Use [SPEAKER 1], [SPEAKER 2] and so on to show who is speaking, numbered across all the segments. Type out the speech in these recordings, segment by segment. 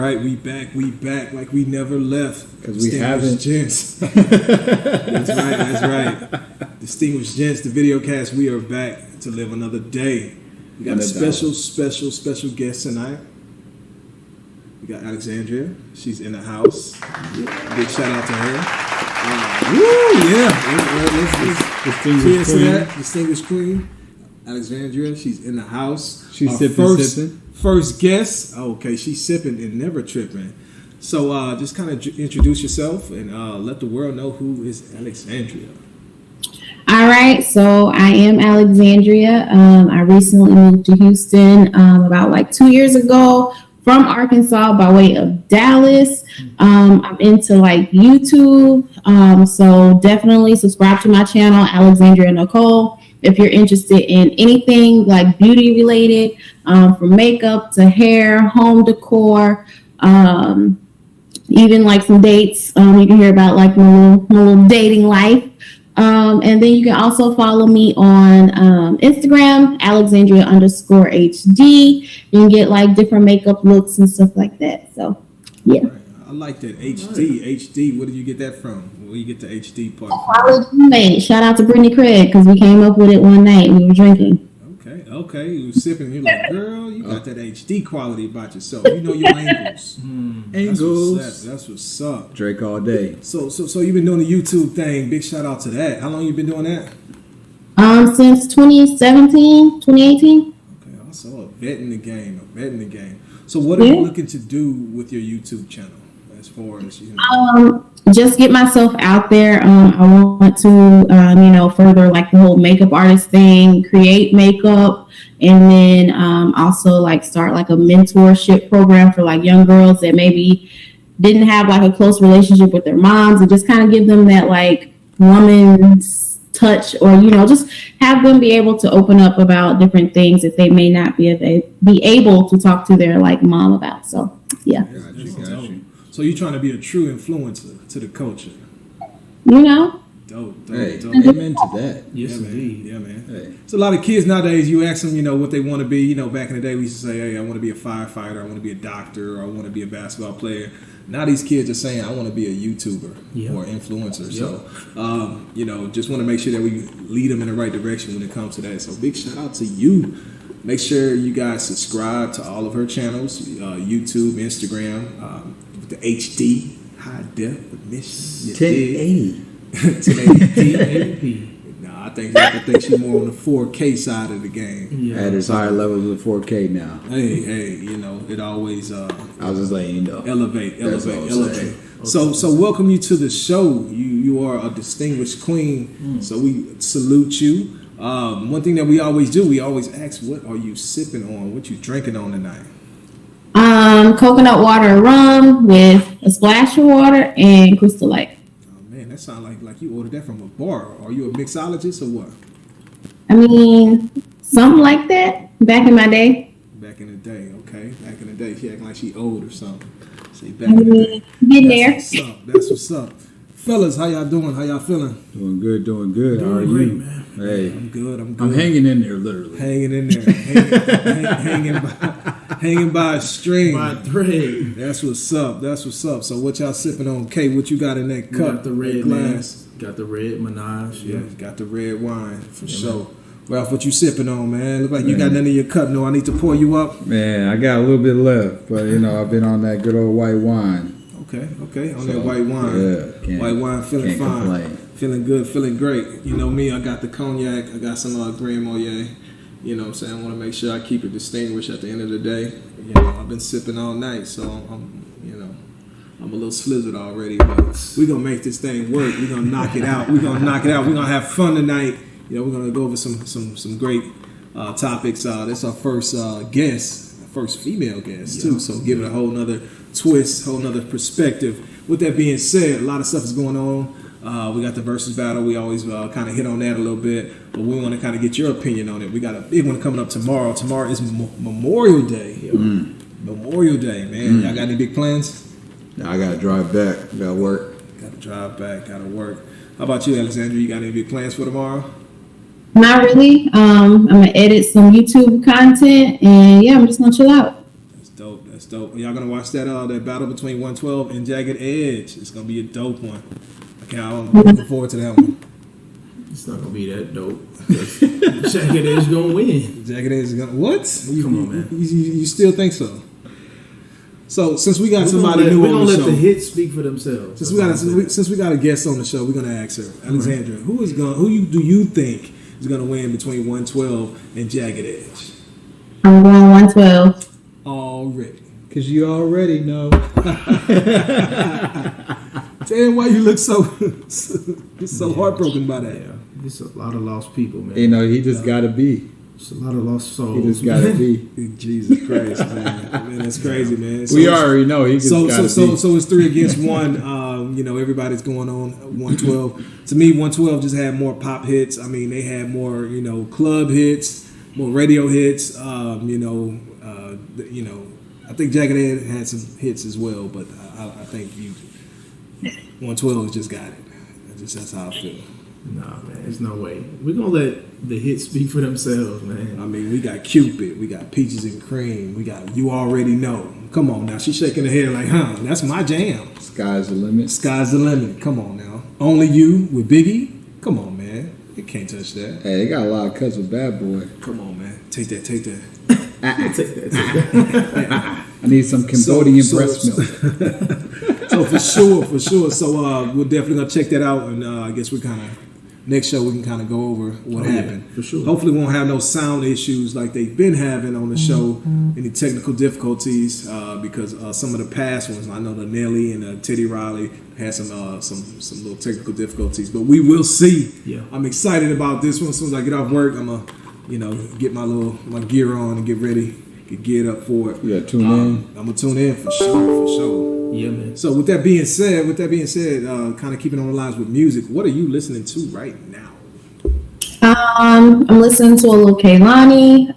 [SPEAKER 1] right. We back like we never left.
[SPEAKER 2] Because we haven't.
[SPEAKER 1] Gents. That's right. Distinguished Gents, the video cast, we are back to live another day. We got a special guest tonight. We got Alexandria. She's in the house. Big shout out to her. Woo, yeah. Cheers to that. Distinguished Queen. Alexandria, she's in the house.
[SPEAKER 2] She's sipping.
[SPEAKER 1] First guest. Okay, she's sipping and never tripping. So just kind of introduce yourself and let the world know who is Alexandria.
[SPEAKER 3] All right, so I am Alexandria. I recently moved to Houston about like 2 years ago from Arkansas by way of Dallas. I'm into like YouTube, so definitely subscribe to my channel, Alexandria Nicole. If you're interested in anything like beauty related, from makeup to hair, home decor, even like some dates, you can hear about like my little dating life. And then you can also follow me on Instagram, Alexandria_HD. You can get like different makeup looks and stuff like that. So, yeah.
[SPEAKER 1] Right. I like that HD. HD. Where did you get that from? Where you get the HD part?
[SPEAKER 3] College roommate. Shout out to Brittany Craig because we came up with it one night. We were drinking.
[SPEAKER 1] Okay. You were sipping and you're like, girl, you got that HD quality about yourself. You know your angles.
[SPEAKER 2] Angles.
[SPEAKER 1] That's what's up.
[SPEAKER 2] Drake all day.
[SPEAKER 1] So you've been doing the YouTube thing. Big shout out to that. How long you been doing that?
[SPEAKER 3] Since 2017, 2018.
[SPEAKER 1] Okay, also a vet in the game. So what are you looking to do with your YouTube channel as far as
[SPEAKER 3] just get myself out there. I want to further like the whole makeup artist thing, create makeup, and then also like start like a mentorship program for like young girls that maybe didn't have like a close relationship with their moms, and just kind of give them that like woman's touch, or just have them be able to open up about different things that they may not be able to talk to their like mom about. So yeah.
[SPEAKER 1] Got you. So you're trying to be a true influencer to the culture.
[SPEAKER 2] Dope. Amen to that.
[SPEAKER 1] Yes, indeed. Yeah, man. Hey. So a lot of kids nowadays, you ask them, what they want to be. Back in the day, we used to say, hey, I want to be a firefighter, I want to be a doctor, or I want to be a basketball player. Now these kids are saying, I want to be a YouTuber or influencer. Yep. So, just want to make sure that we lead them in the right direction when it comes to that. So big shout out to you. Make sure you guys subscribe to all of her channels, YouTube, Instagram, the HD, high definition.
[SPEAKER 2] 1080.
[SPEAKER 1] 1080p. No, I think she's more on the 4K side of the game.
[SPEAKER 2] Yeah. At its higher levels of 4K now.
[SPEAKER 1] Hey, it always
[SPEAKER 2] I was just letting you know.
[SPEAKER 1] Elevate. So welcome you to the show. You are a distinguished queen. So we salute you. One thing that we always do, we always ask, what are you sipping on? What you drinking on tonight?
[SPEAKER 3] Coconut water and rum with a splash of water and Crystal Light.
[SPEAKER 1] Oh man, that sounds like you ordered that from a bar. Are you a mixologist or what?
[SPEAKER 3] I mean, something like that. Back in my day.
[SPEAKER 1] Back in the day, okay. Back in the day, she acting like she old or something. See, back in the day.
[SPEAKER 3] Getting there.
[SPEAKER 1] That's what's up. Fellas, how y'all doing? How y'all feeling?
[SPEAKER 2] Doing good. How are
[SPEAKER 1] great,
[SPEAKER 2] you?
[SPEAKER 1] Man.
[SPEAKER 2] Hey,
[SPEAKER 1] I'm good.
[SPEAKER 2] I'm hanging in there, literally.
[SPEAKER 1] Hanging in there. hanging by a string.
[SPEAKER 4] By a thread.
[SPEAKER 1] That's what's up. So what y'all sipping on? K, what you got in that cup?
[SPEAKER 4] Got the red
[SPEAKER 1] glass.
[SPEAKER 4] Got the red Menage.
[SPEAKER 1] Yeah, got the red wine for sure. Ralph, what you sipping on, man? Look like you got none of your cup. No, I need to pour you up.
[SPEAKER 2] Man, I got a little bit left, but I've been on that good old white wine.
[SPEAKER 1] Okay. On that white wine.
[SPEAKER 2] Yeah,
[SPEAKER 1] white wine, feeling fine.
[SPEAKER 2] Complain.
[SPEAKER 1] Feeling good, feeling great. You know me, I got the cognac. I got some Grand Marnier. You know what I'm saying? I want to make sure I keep it distinguished at the end of the day. I've been sipping all night, so I'm a little slizzard already, but we're going to make this thing work. We're going to knock it out. We're going to have fun tonight. We're going to go over some great topics. That's our first guest, first female guest, too. So give it a whole nother twist, whole nother perspective. With that being said, a lot of stuff is going on. We got the versus battle. We always kind of hit on that a little bit, but we want to kind of get your opinion on it. We got a big one coming up tomorrow. Tomorrow is Memorial Day. Memorial Day, man. Y'all got any big plans?
[SPEAKER 2] I got to drive back. Got to work.
[SPEAKER 1] Got to drive back. Got to work. How about you, Alexandra? You got any big plans for tomorrow?
[SPEAKER 3] Not really. I'm gonna edit some YouTube content, and I'm just gonna chill out.
[SPEAKER 1] That's dope. Y'all gonna watch that that battle between 112 and Jagged Edge? It's gonna be a dope one. I'm looking forward to that one.
[SPEAKER 4] It's not gonna be that dope. Jagged Edge gonna win.
[SPEAKER 1] Jagged Edge is gonna what?
[SPEAKER 4] Come on, man.
[SPEAKER 1] You still think so? So since we got somebody
[SPEAKER 4] We're
[SPEAKER 1] new
[SPEAKER 4] gonna
[SPEAKER 1] on the
[SPEAKER 4] let
[SPEAKER 1] show,
[SPEAKER 4] the hits speak for themselves.
[SPEAKER 1] since we got a guest on the show, we're gonna ask her, Alexandra, do you think is gonna win between 112 and Jagged Edge?
[SPEAKER 3] I'm going 112.
[SPEAKER 1] Already.
[SPEAKER 2] Because you already know.
[SPEAKER 1] Damn, why you look so heartbroken by that?
[SPEAKER 4] Yeah, it's a lot of lost people, man.
[SPEAKER 2] You know, he just got to be.
[SPEAKER 4] It's a lot of lost souls.
[SPEAKER 2] He just got to be.
[SPEAKER 1] Jesus Christ, man. Man, that's crazy, man. So
[SPEAKER 2] We already know he just got to be.
[SPEAKER 1] So it's 3 against 1. Everybody's going on 112. To me, 112 just had more pop hits. I mean, they had more, club hits, more radio hits. I think Jagged Edge had some hits as well, but I think 112 just got it. That's how I feel.
[SPEAKER 4] Nah, man, there's no way. We're gonna let the hits speak for themselves, man.
[SPEAKER 1] I mean, we got Cupid, we got Peaches and Cream, we got You Already Know. Come on now, she's shaking her head like, that's my jam.
[SPEAKER 2] Sky's the limit.
[SPEAKER 1] Sky's the limit. Come on now. Only You with Biggie. Come on, man. You can't touch that.
[SPEAKER 2] Hey, they got a lot of cuts with Bad Boy.
[SPEAKER 1] Come on, man. Take that.
[SPEAKER 4] Take that.
[SPEAKER 2] I need some Cambodian breast milk.
[SPEAKER 1] So for sure. So we're definitely gonna check that out, and I guess next show we can kind of go over what happened.
[SPEAKER 4] For sure.
[SPEAKER 1] Hopefully, we won't have no sound issues like they've been having on the show. Any technical difficulties because some of the past ones, I know the Nelly and Teddy Riley had some little technical difficulties, but we will see.
[SPEAKER 4] Yeah.
[SPEAKER 1] I'm excited about this one. As soon as I get off work, I'm gonna get my gear on and get ready, get geared up for it.
[SPEAKER 2] Yeah, tune in.
[SPEAKER 1] I'm gonna tune in for sure.
[SPEAKER 4] Yeah, man.
[SPEAKER 1] So with that being said, kind of keeping on the lines with music, what are you listening to right now?
[SPEAKER 3] I'm listening to a little Kehlani,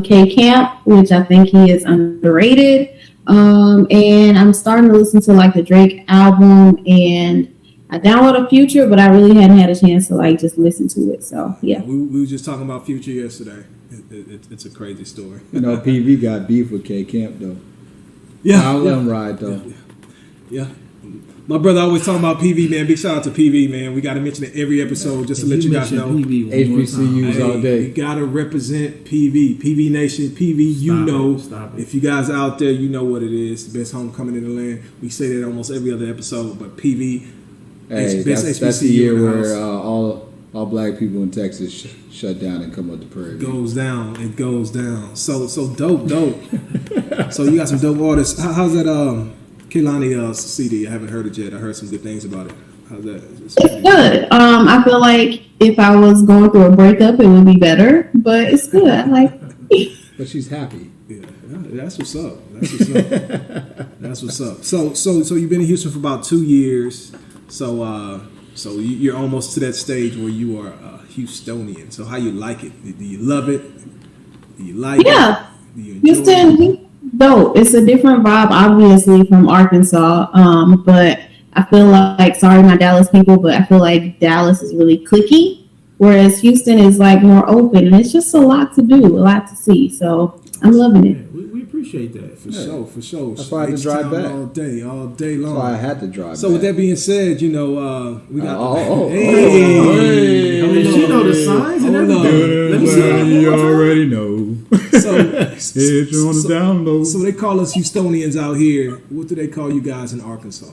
[SPEAKER 3] K Camp, which I think he is underrated. And I'm starting to listen to the Drake album, and I downloaded Future, but I really hadn't had a chance to just listen to it. So yeah.
[SPEAKER 1] We were just talking about Future yesterday. It's a crazy story.
[SPEAKER 2] PV got beef with K Camp though.
[SPEAKER 1] Yeah,
[SPEAKER 2] I'll let him ride though.
[SPEAKER 1] Yeah. My brother always talking about PV, man. Big shout out to PV, man. We got to mention it every episode just to let you guys know.
[SPEAKER 2] HBCUs all day.
[SPEAKER 1] You got to represent PV. PV Nation, PV,
[SPEAKER 4] Stop it.
[SPEAKER 1] If you guys are out there, you know what it is. The best homecoming in the land. We say that almost every other episode, but PV.
[SPEAKER 2] Hey, that's the year where all black people in Texas shut down and come up the prairie.
[SPEAKER 1] It goes down. So dope. So you got some dope artists. How's that Kehlani CD? I haven't heard it yet. I heard some good things about it. How's that?
[SPEAKER 3] It's good. I feel like if I was going through a breakup, it would be better, but it's good. I like it.
[SPEAKER 2] But she's happy.
[SPEAKER 1] Yeah, that's what's up. That's what's up. So you've been in Houston for about 2 years. So you're almost to that stage where you are a Houstonian. So how you like it? Do you love it? Do you like it?
[SPEAKER 3] Yeah.
[SPEAKER 1] Do you enjoy
[SPEAKER 3] Houston,
[SPEAKER 1] it?
[SPEAKER 3] dope. It's a different vibe, obviously, from Arkansas. But I feel like, sorry, my Dallas people, but I feel like Dallas is really cliquey, whereas Houston is more open, and it's just a lot to do, a lot to see. So I'm loving it.
[SPEAKER 4] We appreciate that.
[SPEAKER 1] For sure.
[SPEAKER 2] That's why I had to drive back.
[SPEAKER 1] all day long.
[SPEAKER 2] That's why I had to drive
[SPEAKER 1] So
[SPEAKER 2] back.
[SPEAKER 1] with that being said, we got.
[SPEAKER 2] Hey.
[SPEAKER 4] I mean, she know the signs and
[SPEAKER 1] Hold on.
[SPEAKER 4] everything. Let me see that.
[SPEAKER 2] You already know.
[SPEAKER 1] So,
[SPEAKER 2] It's on the download.
[SPEAKER 1] so they call us Houstonians out here. What do they call you guys in Arkansas?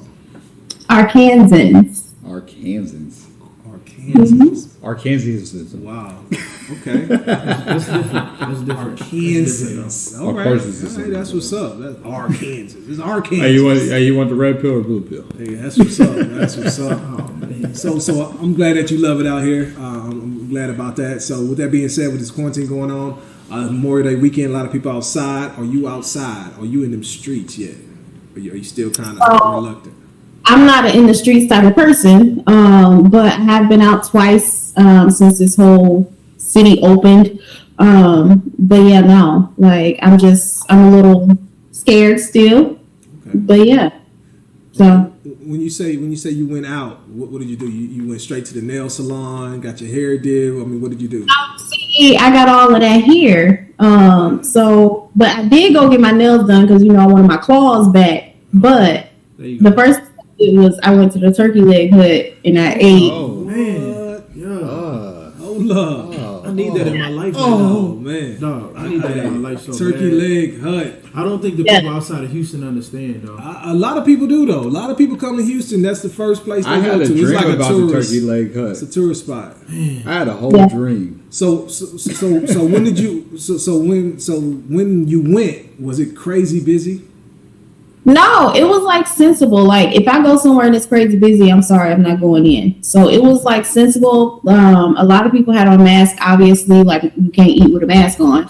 [SPEAKER 3] Arkansans.
[SPEAKER 2] Arkansans.
[SPEAKER 1] Arkansas.
[SPEAKER 2] Arkansans.
[SPEAKER 1] Wow. Okay.
[SPEAKER 4] That's different.
[SPEAKER 1] Arkansas. All right.
[SPEAKER 2] Arkansas.
[SPEAKER 1] All right. That's what's up. That's Arkansas. It's Arkansas.
[SPEAKER 2] Hey, you want the red pill or blue pill?
[SPEAKER 1] Hey, that's what's up. That's what's up.
[SPEAKER 4] Oh, man.
[SPEAKER 1] So I'm glad that you love it out here. I'm glad about that. So with that being said, with this quarantine going on, Memorial Day weekend, a lot of people outside. Are you outside? Are you in them streets yet? Are you still kind of reluctant?
[SPEAKER 3] I'm not an in the streets type of person, but I have been out twice since this whole city opened. But yeah, no, I'm a little scared still.
[SPEAKER 1] Okay.
[SPEAKER 3] But yeah, so.
[SPEAKER 1] When you say you went out, what did you do? You went straight to the nail salon, got your hair did. I mean, what did you do?
[SPEAKER 3] See, I got all of that here. But I did go get my nails done because I wanted my claws back. But the first thing I did was I went to the turkey leg hut and I ate.
[SPEAKER 4] Oh man, yeah.
[SPEAKER 1] Hold up.
[SPEAKER 4] I need that in my life.
[SPEAKER 1] Oh man,
[SPEAKER 4] dog, I need that in my life so
[SPEAKER 1] turkey
[SPEAKER 4] bad.
[SPEAKER 1] leg hut.
[SPEAKER 4] I don't think the people outside of Houston understand, though.
[SPEAKER 1] A lot of people do though. A lot of people come to Houston. That's the first place they
[SPEAKER 2] I had
[SPEAKER 1] go
[SPEAKER 2] a
[SPEAKER 1] to.
[SPEAKER 2] dream
[SPEAKER 1] It's like a
[SPEAKER 2] about
[SPEAKER 1] tourist.
[SPEAKER 2] the turkey leg hut.
[SPEAKER 1] It's a tourist spot.
[SPEAKER 2] I had a whole dream.
[SPEAKER 1] So when did you? When you went, was it crazy busy?
[SPEAKER 3] No, it was like sensible. Like if I go somewhere and it's crazy busy, I'm sorry, I'm not going in. So it was like sensible. A lot of people had on masks. Obviously, like you can't eat with a mask on.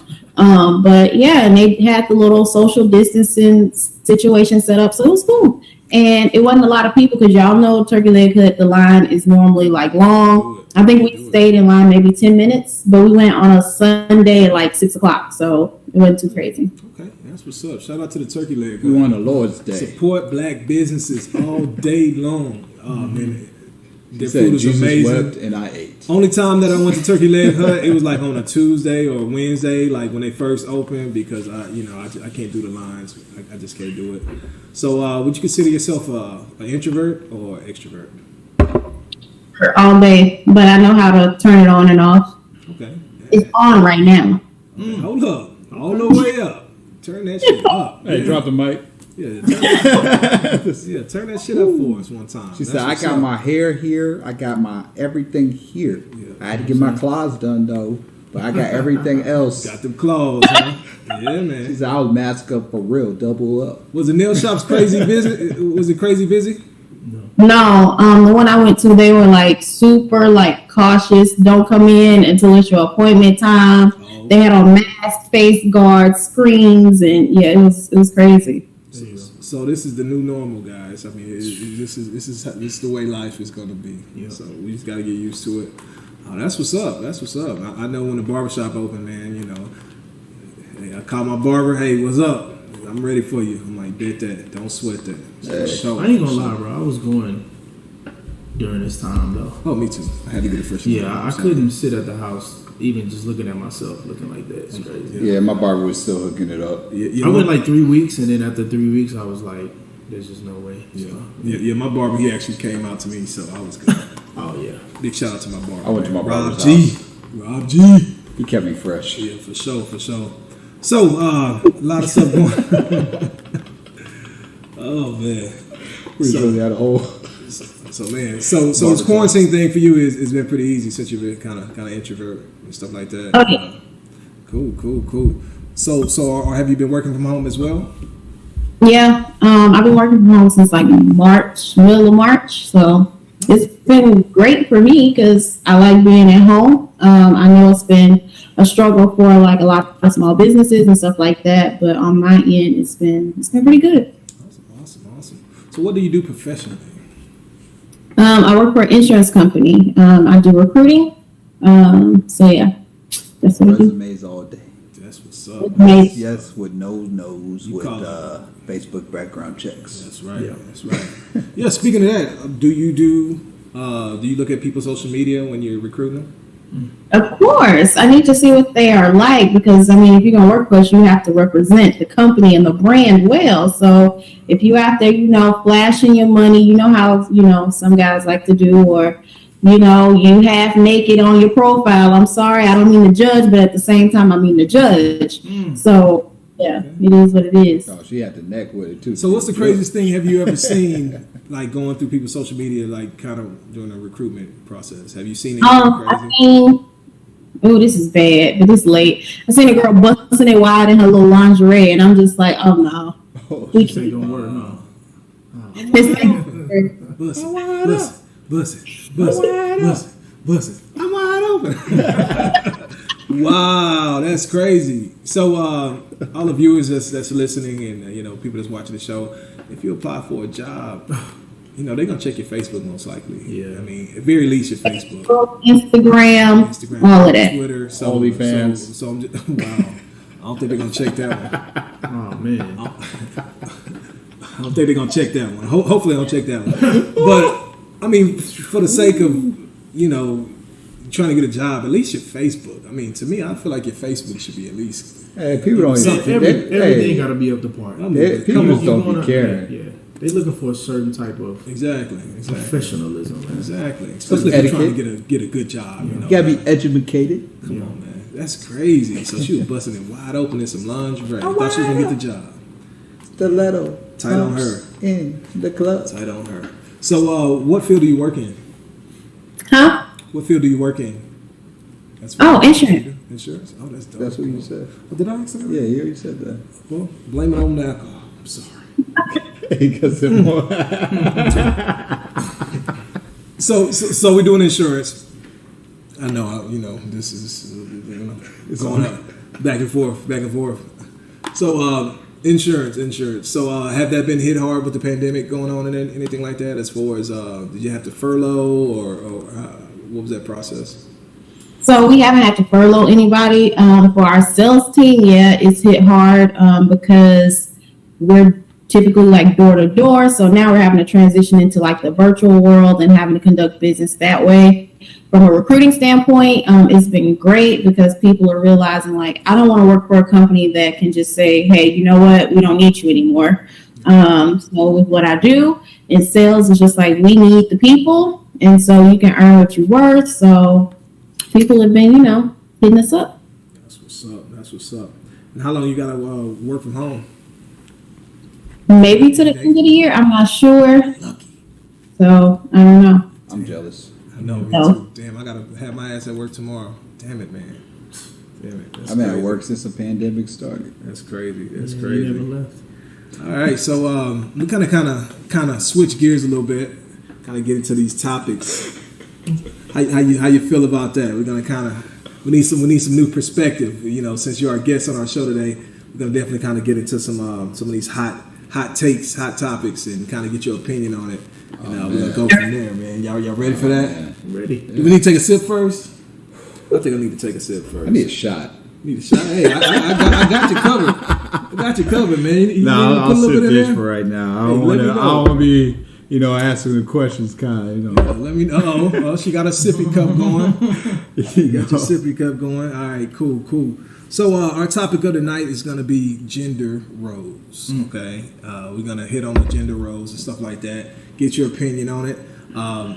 [SPEAKER 3] But yeah, and they had the little social distancing situation set up, so it was cool. And it wasn't a lot of people because y'all know turkey leg hut. The line is normally like long. I think we stayed in line maybe 10 minutes, but we went on a Sunday at like 6 o'clock, so it wasn't too crazy.
[SPEAKER 1] Okay, that's what's up. Shout out to the turkey leg hut.
[SPEAKER 2] We won a Lord's Day.
[SPEAKER 1] Support black businesses all day long. Oh man, their
[SPEAKER 2] Said
[SPEAKER 1] food is
[SPEAKER 2] Jesus
[SPEAKER 1] amazing.
[SPEAKER 2] wept and I ate.
[SPEAKER 1] Only time that I went to Turkey Leg Hut, it was like on a Tuesday or Wednesday, like when they first opened, because I can't do the lines. I just can't do it. So, would you consider yourself an introvert or extrovert?
[SPEAKER 3] All day, but I know how to turn it on and off.
[SPEAKER 1] Okay.
[SPEAKER 3] It's on right now.
[SPEAKER 1] Hold up, all the way up. Turn that shit up.
[SPEAKER 2] Hey, drop the mic.
[SPEAKER 1] Yeah, turn that shit up for us one time.
[SPEAKER 2] She said, I got my hair here. I got my everything here. I had to get my claws done, though. But I got everything else.
[SPEAKER 1] Got them claws, huh? Yeah, man.
[SPEAKER 2] She said, I was masked up for real, double up.
[SPEAKER 1] Was the nail shop's crazy busy? Was it crazy busy?
[SPEAKER 3] No, the one I went to, they were like super like cautious. Don't come in until it's your appointment time. Oh. They had on mask, face guards, screens, and yeah, it was crazy.
[SPEAKER 1] So this is the new normal, guys. I mean, this is the way life is going to be. Yep. So we just got to get used to it. Oh, that's what's up. That's what's up. I know when the barbershop opened, man. Hey, I call my barber. Hey, what's up? I'm ready for you. I'm like, bet that. Don't sweat that.
[SPEAKER 4] I ain't gonna lie, bro. I was going during this time though.
[SPEAKER 1] Oh, me too. I had to get a fresh.
[SPEAKER 4] Yeah, I couldn't sit at the house. Even just looking at myself looking like that, it's crazy.
[SPEAKER 2] Yeah, my barber was still hooking it up.
[SPEAKER 1] Yeah,
[SPEAKER 4] I went like 3 weeks, and then after 3 weeks, I was like, "There's just no way."
[SPEAKER 1] Yeah,
[SPEAKER 4] So,
[SPEAKER 1] yeah. My barber, he actually came out to me, so I was good.
[SPEAKER 4] oh yeah,
[SPEAKER 1] big shout out to my barber.
[SPEAKER 2] I went to my
[SPEAKER 1] Rob
[SPEAKER 2] barber's
[SPEAKER 1] G.
[SPEAKER 2] house.
[SPEAKER 1] Rob G.
[SPEAKER 2] He kept me fresh.
[SPEAKER 1] Yeah, for sure. So, a lot of stuff going. Oh man,
[SPEAKER 2] We really had a whole.
[SPEAKER 1] So this quarantine thing for you is been pretty easy since you've been kind of introvert and stuff like that.
[SPEAKER 3] Okay.
[SPEAKER 1] Cool. So have you been working from home as well?
[SPEAKER 3] Yeah, I've been working from home since like middle of March. So it's been great for me because I like being at home. I know it's been a struggle for like a lot of small businesses and stuff like that, but on my end, it's been pretty good.
[SPEAKER 1] Awesome. So what do you do professionally?
[SPEAKER 3] I work for an insurance company. I do recruiting. So yeah, that's what I do.
[SPEAKER 2] Resumes all day.
[SPEAKER 1] That's what's up.
[SPEAKER 2] Yes, with nose,
[SPEAKER 1] You
[SPEAKER 2] with
[SPEAKER 1] call
[SPEAKER 2] Facebook background checks.
[SPEAKER 1] That's right. Yeah. Speaking of that, do you look at people's social media when you're recruiting them?
[SPEAKER 3] Of course, I need to see what they are like because I mean, if you're gonna work for us, you have to represent the company and the brand well. So if you out there, flashing your money, how some guys like to do, or you half naked on your profile. I'm sorry, I don't mean to judge, but at the same time, I mean to judge. So yeah, it is what it is.
[SPEAKER 2] Oh, she had the neck with it too.
[SPEAKER 1] So what's the craziest thing have you ever seen, like going through people's social media, like kind of during a recruitment process? Have you seen anything crazy?
[SPEAKER 3] This is bad, but it's late. I seen a girl busting it wide in her little lingerie, and I'm just like, oh no. We
[SPEAKER 4] this ain't gonna work, no.
[SPEAKER 3] This ain't
[SPEAKER 1] Bust it. I'm wide open. Wow, that's crazy. So, all the viewers that's listening and people that's watching the show, if you apply for a job, they're gonna check your Facebook most likely.
[SPEAKER 4] Yeah,
[SPEAKER 1] I mean, at very least your Facebook,
[SPEAKER 3] Instagram, all of that,
[SPEAKER 1] Twitter,
[SPEAKER 2] OnlyFans.
[SPEAKER 1] So I'm just, wow. I don't think they're gonna check that one.
[SPEAKER 4] Oh man,
[SPEAKER 1] I don't think they're gonna check that one. Hopefully, they don't check that one. But I mean, for the sake of trying to get a job, at least your Facebook. I mean, to me, I feel like your Facebook should be at least.
[SPEAKER 2] Hey, people don't
[SPEAKER 4] Everything got to be up to par.
[SPEAKER 1] I mean,
[SPEAKER 2] people
[SPEAKER 1] come
[SPEAKER 2] just
[SPEAKER 1] on.
[SPEAKER 2] don't be caring.
[SPEAKER 4] Yeah, they're looking for a certain type of
[SPEAKER 1] Exactly.
[SPEAKER 4] professionalism. Man.
[SPEAKER 1] Exactly. Especially if you're trying to get a good job. You know,
[SPEAKER 2] You gotta be educated.
[SPEAKER 1] Come on, man. That's crazy. So she was busting it wide open in some lingerie. Thought she was gonna get the job.
[SPEAKER 2] Stiletto.
[SPEAKER 1] Tight on her.
[SPEAKER 2] In the club.
[SPEAKER 1] Tight on her. So, what field do you work in?
[SPEAKER 3] Huh?
[SPEAKER 1] What field do you work in? That's
[SPEAKER 3] Insurance.
[SPEAKER 1] Insurance? Oh, that's dope.
[SPEAKER 2] That's what you said.
[SPEAKER 1] Oh, did I say that?
[SPEAKER 2] Yeah, you already said that.
[SPEAKER 1] Well, blame it on the alcohol. I'm sorry.
[SPEAKER 2] Because it more.
[SPEAKER 1] So we're doing insurance. I know, this is it's going up, back and forth. So insurance. So have that been hit hard with the pandemic going on and anything like that? As far as did you have to furlough or what was that process?
[SPEAKER 3] So we haven't had to furlough anybody. For our sales team, yeah, it's hit hard because we're typically like door to door. So now we're having to transition into like the virtual world and having to conduct business that way. From a recruiting standpoint, it's been great because people are realizing like, I don't want to work for a company that can just say, hey, you know what? We don't need you anymore. So with what I do in sales, it's just like, we need the people. And so you can earn what you're worth. So people have been, hitting us up.
[SPEAKER 1] That's what's up. And how long you gotta work from home?
[SPEAKER 3] Maybe to the end of the year. I'm not sure.
[SPEAKER 1] Lucky.
[SPEAKER 3] So I don't know.
[SPEAKER 2] I'm jealous.
[SPEAKER 1] I know. Me
[SPEAKER 3] No.
[SPEAKER 1] too. Damn, I gotta have my ass at work tomorrow. Damn it, man. Damn it. That's
[SPEAKER 2] I've been at
[SPEAKER 1] crazy.
[SPEAKER 2] work since the pandemic started.
[SPEAKER 1] That's crazy. That's
[SPEAKER 4] You
[SPEAKER 1] crazy.
[SPEAKER 4] never left.
[SPEAKER 1] All right, so we kind of switch gears a little bit, kind of get into these topics. How you feel about that? We're gonna we need some new perspective. Since you're our guest on our show today, we're gonna definitely kind of get into some of these hot takes, hot topics, and kind of get your opinion on it. And we're gonna go from there, man. Y'all ready for that?
[SPEAKER 4] I'm ready.
[SPEAKER 1] Do we need to take a sip first? I think I need to take a sip first.
[SPEAKER 2] I need a shot.
[SPEAKER 1] Need a shot. Hey, I got you covered. I got you covered, man. You
[SPEAKER 2] No,
[SPEAKER 1] wanna put a
[SPEAKER 2] I'll
[SPEAKER 1] little
[SPEAKER 2] sip
[SPEAKER 1] bit in
[SPEAKER 2] this
[SPEAKER 1] there?
[SPEAKER 2] for right now. I
[SPEAKER 1] Hey,
[SPEAKER 2] don't
[SPEAKER 1] let me know.
[SPEAKER 2] want to be, asking the questions kind of,
[SPEAKER 1] Let me know. Oh, she got a sippy cup going. Got your sippy cup going. All right, cool. So our topic of the night is going to be gender roles. Okay, we're going to hit on the gender roles and stuff like that. Get your opinion on it.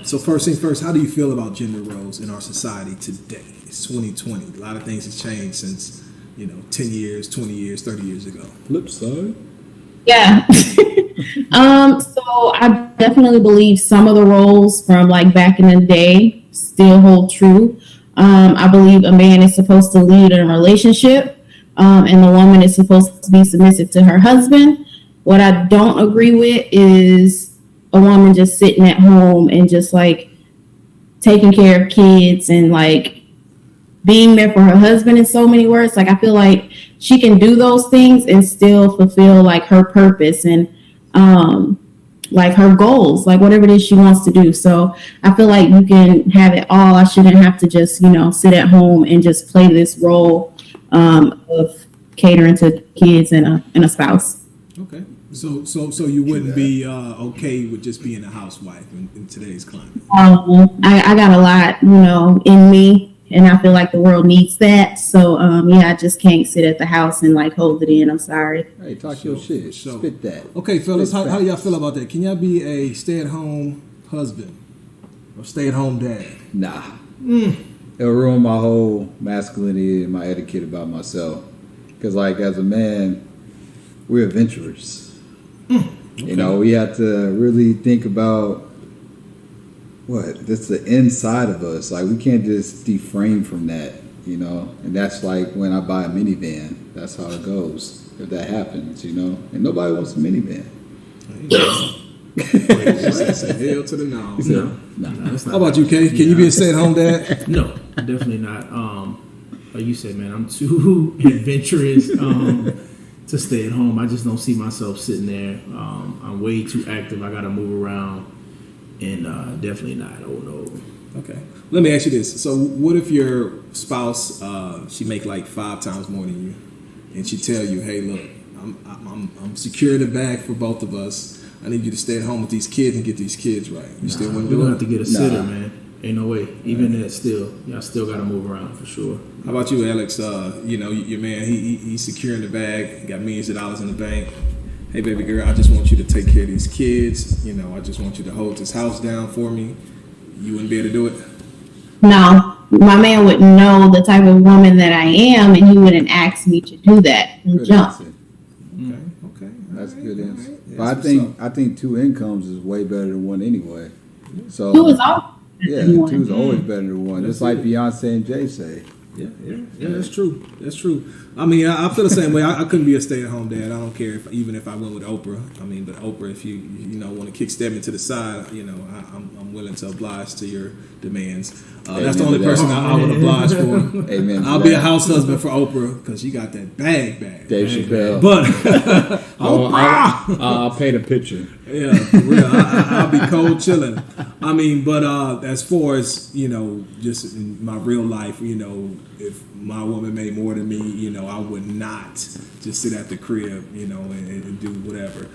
[SPEAKER 1] So first thing first, how do you feel about gender roles in our society today? It's 2020. A lot of things have changed since 10 years, 20 years, 30 years ago.
[SPEAKER 2] Flip side.
[SPEAKER 3] Yeah. So I definitely believe some of the roles from like back in the day still hold true. I believe a man is supposed to lead in a relationship, and the woman is supposed to be submissive to her husband. What I don't agree with is a woman just sitting at home and just like taking care of kids and like being there for her husband in so many words. Like I feel like she can do those things and still fulfill like her purpose and like her goals, like whatever it is she wants to do. So I feel like you can have it all. I shouldn't have to just, sit at home and just play this role of catering to kids and a spouse.
[SPEAKER 1] Okay. So you wouldn't be okay with just being a housewife in today's climate?
[SPEAKER 3] I got a lot, in me. And I feel like the world needs that. So, I just can't sit at the house and like hold it in. I'm sorry.
[SPEAKER 2] Hey, talk your shit. Spit that.
[SPEAKER 1] Okay, fellas,
[SPEAKER 2] Spit
[SPEAKER 1] how do y'all feel about that? Can y'all be a stay-at-home husband or stay-at-home dad?
[SPEAKER 2] Nah. It'll ruin my whole masculinity and my etiquette about myself. Because, like, as a man, we're adventurers.
[SPEAKER 1] Okay.
[SPEAKER 2] We have to really think about that's the inside of us. Like, we can't just deframe from that, And that's like when I buy a minivan. That's how it goes. If that happens, And nobody wants a minivan.
[SPEAKER 1] Say hell to the no.
[SPEAKER 2] No.
[SPEAKER 4] That's not
[SPEAKER 1] How about you, Kay? Can you be a stay-at-home dad?
[SPEAKER 4] No, definitely not. Like you said, man, I'm too adventurous to stay at home. I just don't see myself sitting there. I'm way too active. I got to move around, and definitely not. Oh no.
[SPEAKER 1] Okay. Let me ask you this. So what if your spouse, she make like 5 times more than you, and she tell you, hey, look, I'm securing the bag for both of us. I need you to stay at home with these kids and get these kids right. You still wouldn't
[SPEAKER 4] We're
[SPEAKER 1] do
[SPEAKER 4] gonna
[SPEAKER 1] it?
[SPEAKER 4] have to get a sitter, man. Ain't no way. Even that, still, y'all still got to move around for sure.
[SPEAKER 1] How about you, Alex? You know, your man, he's securing the bag, got millions of dollars in the bank. Hey, baby girl, I just want you to take care of these kids. You know, I just want you to hold this house down for me. You wouldn't be able to do it?
[SPEAKER 3] No, my man would know the type of woman that I am, and he wouldn't ask me to do that and
[SPEAKER 2] Good
[SPEAKER 3] jump.
[SPEAKER 2] answer.
[SPEAKER 1] Okay.
[SPEAKER 2] That's
[SPEAKER 1] All
[SPEAKER 2] a good
[SPEAKER 1] right,
[SPEAKER 2] answer.
[SPEAKER 1] all right.
[SPEAKER 2] But I think two incomes is way better than one anyway. So
[SPEAKER 3] Two is all.
[SPEAKER 2] yeah, two is always better than one. Just like Beyonce and Jay say.
[SPEAKER 1] Yeah, that's true. That's true. I mean, I feel the same way. I couldn't be a stay-at-home dad. I don't care even if I went with Oprah. I mean, but Oprah, if you want to kick step into the side, you know, I'm willing to oblige to your demands. That's the only person I would oblige for.
[SPEAKER 2] Amen.
[SPEAKER 1] I'll be a house husband for Oprah because she got that bag.
[SPEAKER 2] Dave Chappelle.
[SPEAKER 1] But
[SPEAKER 2] I'll paint a picture.
[SPEAKER 1] yeah, for real. I'll be cold chilling. I mean, but as far as, you know, just in my real life, you know, if my woman made more than me, you know, I would not just sit at the crib, you know, and do whatever.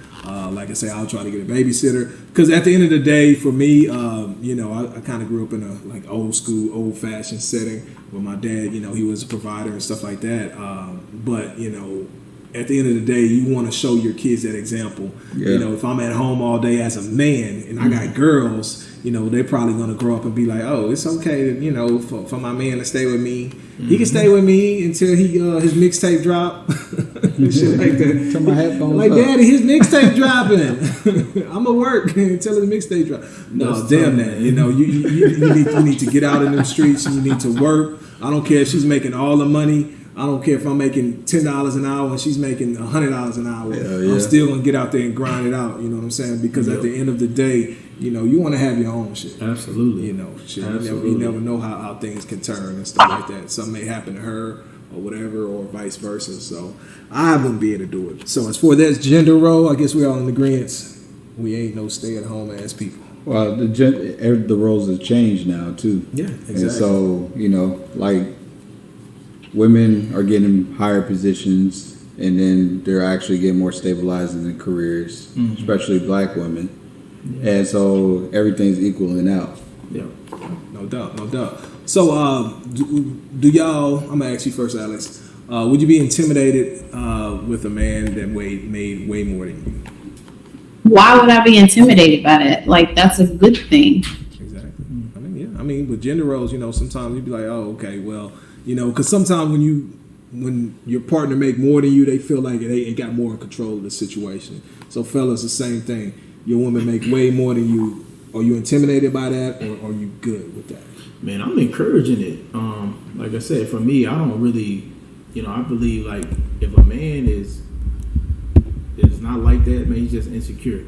[SPEAKER 1] Like I say, I'll try to get a babysitter because at the end of the day, for me, you know, I kind of grew up in a like old school, old fashioned setting where my dad, you know, he was a provider and stuff like that. But you know, at the end of the day, you want to show your kids that example.
[SPEAKER 2] Yeah.
[SPEAKER 1] You know, if I'm at home all day as a man and I got girls, you know, they're probably going to grow up and be like, oh, it's okay, you know, for my man to stay with me. He can stay with me until his mixtape drop. Shit like that.
[SPEAKER 2] Turn my headphones
[SPEAKER 1] like,
[SPEAKER 2] up.
[SPEAKER 1] Daddy, his mixtape dropping. I'm going to work until his mixtape drop. No,
[SPEAKER 4] That's
[SPEAKER 1] damn
[SPEAKER 4] tough,
[SPEAKER 1] that. You know, you need to get out in the streets and you need to work. I don't care if she's making all the money. I don't care if I'm making $10 an hour and she's making $100 an hour.
[SPEAKER 2] Yeah.
[SPEAKER 1] I'm still gonna get out there and grind it out. You know what I'm saying? Because at the end of the day, you know, you want to have your own shit.
[SPEAKER 4] Absolutely.
[SPEAKER 1] You know, shit.
[SPEAKER 4] Absolutely.
[SPEAKER 1] You never know how things can turn and stuff like that. Something may happen to her or whatever, or vice versa. So I wouldn't be able to do it. So as for that gender role, I guess we're all in agreement. We ain't no stay-at-home ass people.
[SPEAKER 2] Well, the roles have changed now too.
[SPEAKER 1] Yeah, exactly.
[SPEAKER 2] And so, you know, like women are getting higher positions, and then they're actually getting more stabilized in their careers, especially black women. Yeah. And so everything's equaling out.
[SPEAKER 1] Yeah, no doubt. So, do y'all? I'm gonna ask you first, Alex. Would you be intimidated with a man that made way more than you?
[SPEAKER 3] Why would I be intimidated by that? Like, that's a good thing.
[SPEAKER 1] Exactly. I mean, yeah. I mean, with gender roles, you know, sometimes you'd be like, oh, okay, well, you know, because sometimes when your partner make more than you, they feel like they got more in control of the situation. So, fellas, the same thing. Your woman make way more than you. Are you intimidated by that, or are you good with that?
[SPEAKER 4] Man, I'm encouraging it. Like I said, for me, I don't really, you know, I believe like if a man is not like that, man, he's just insecure.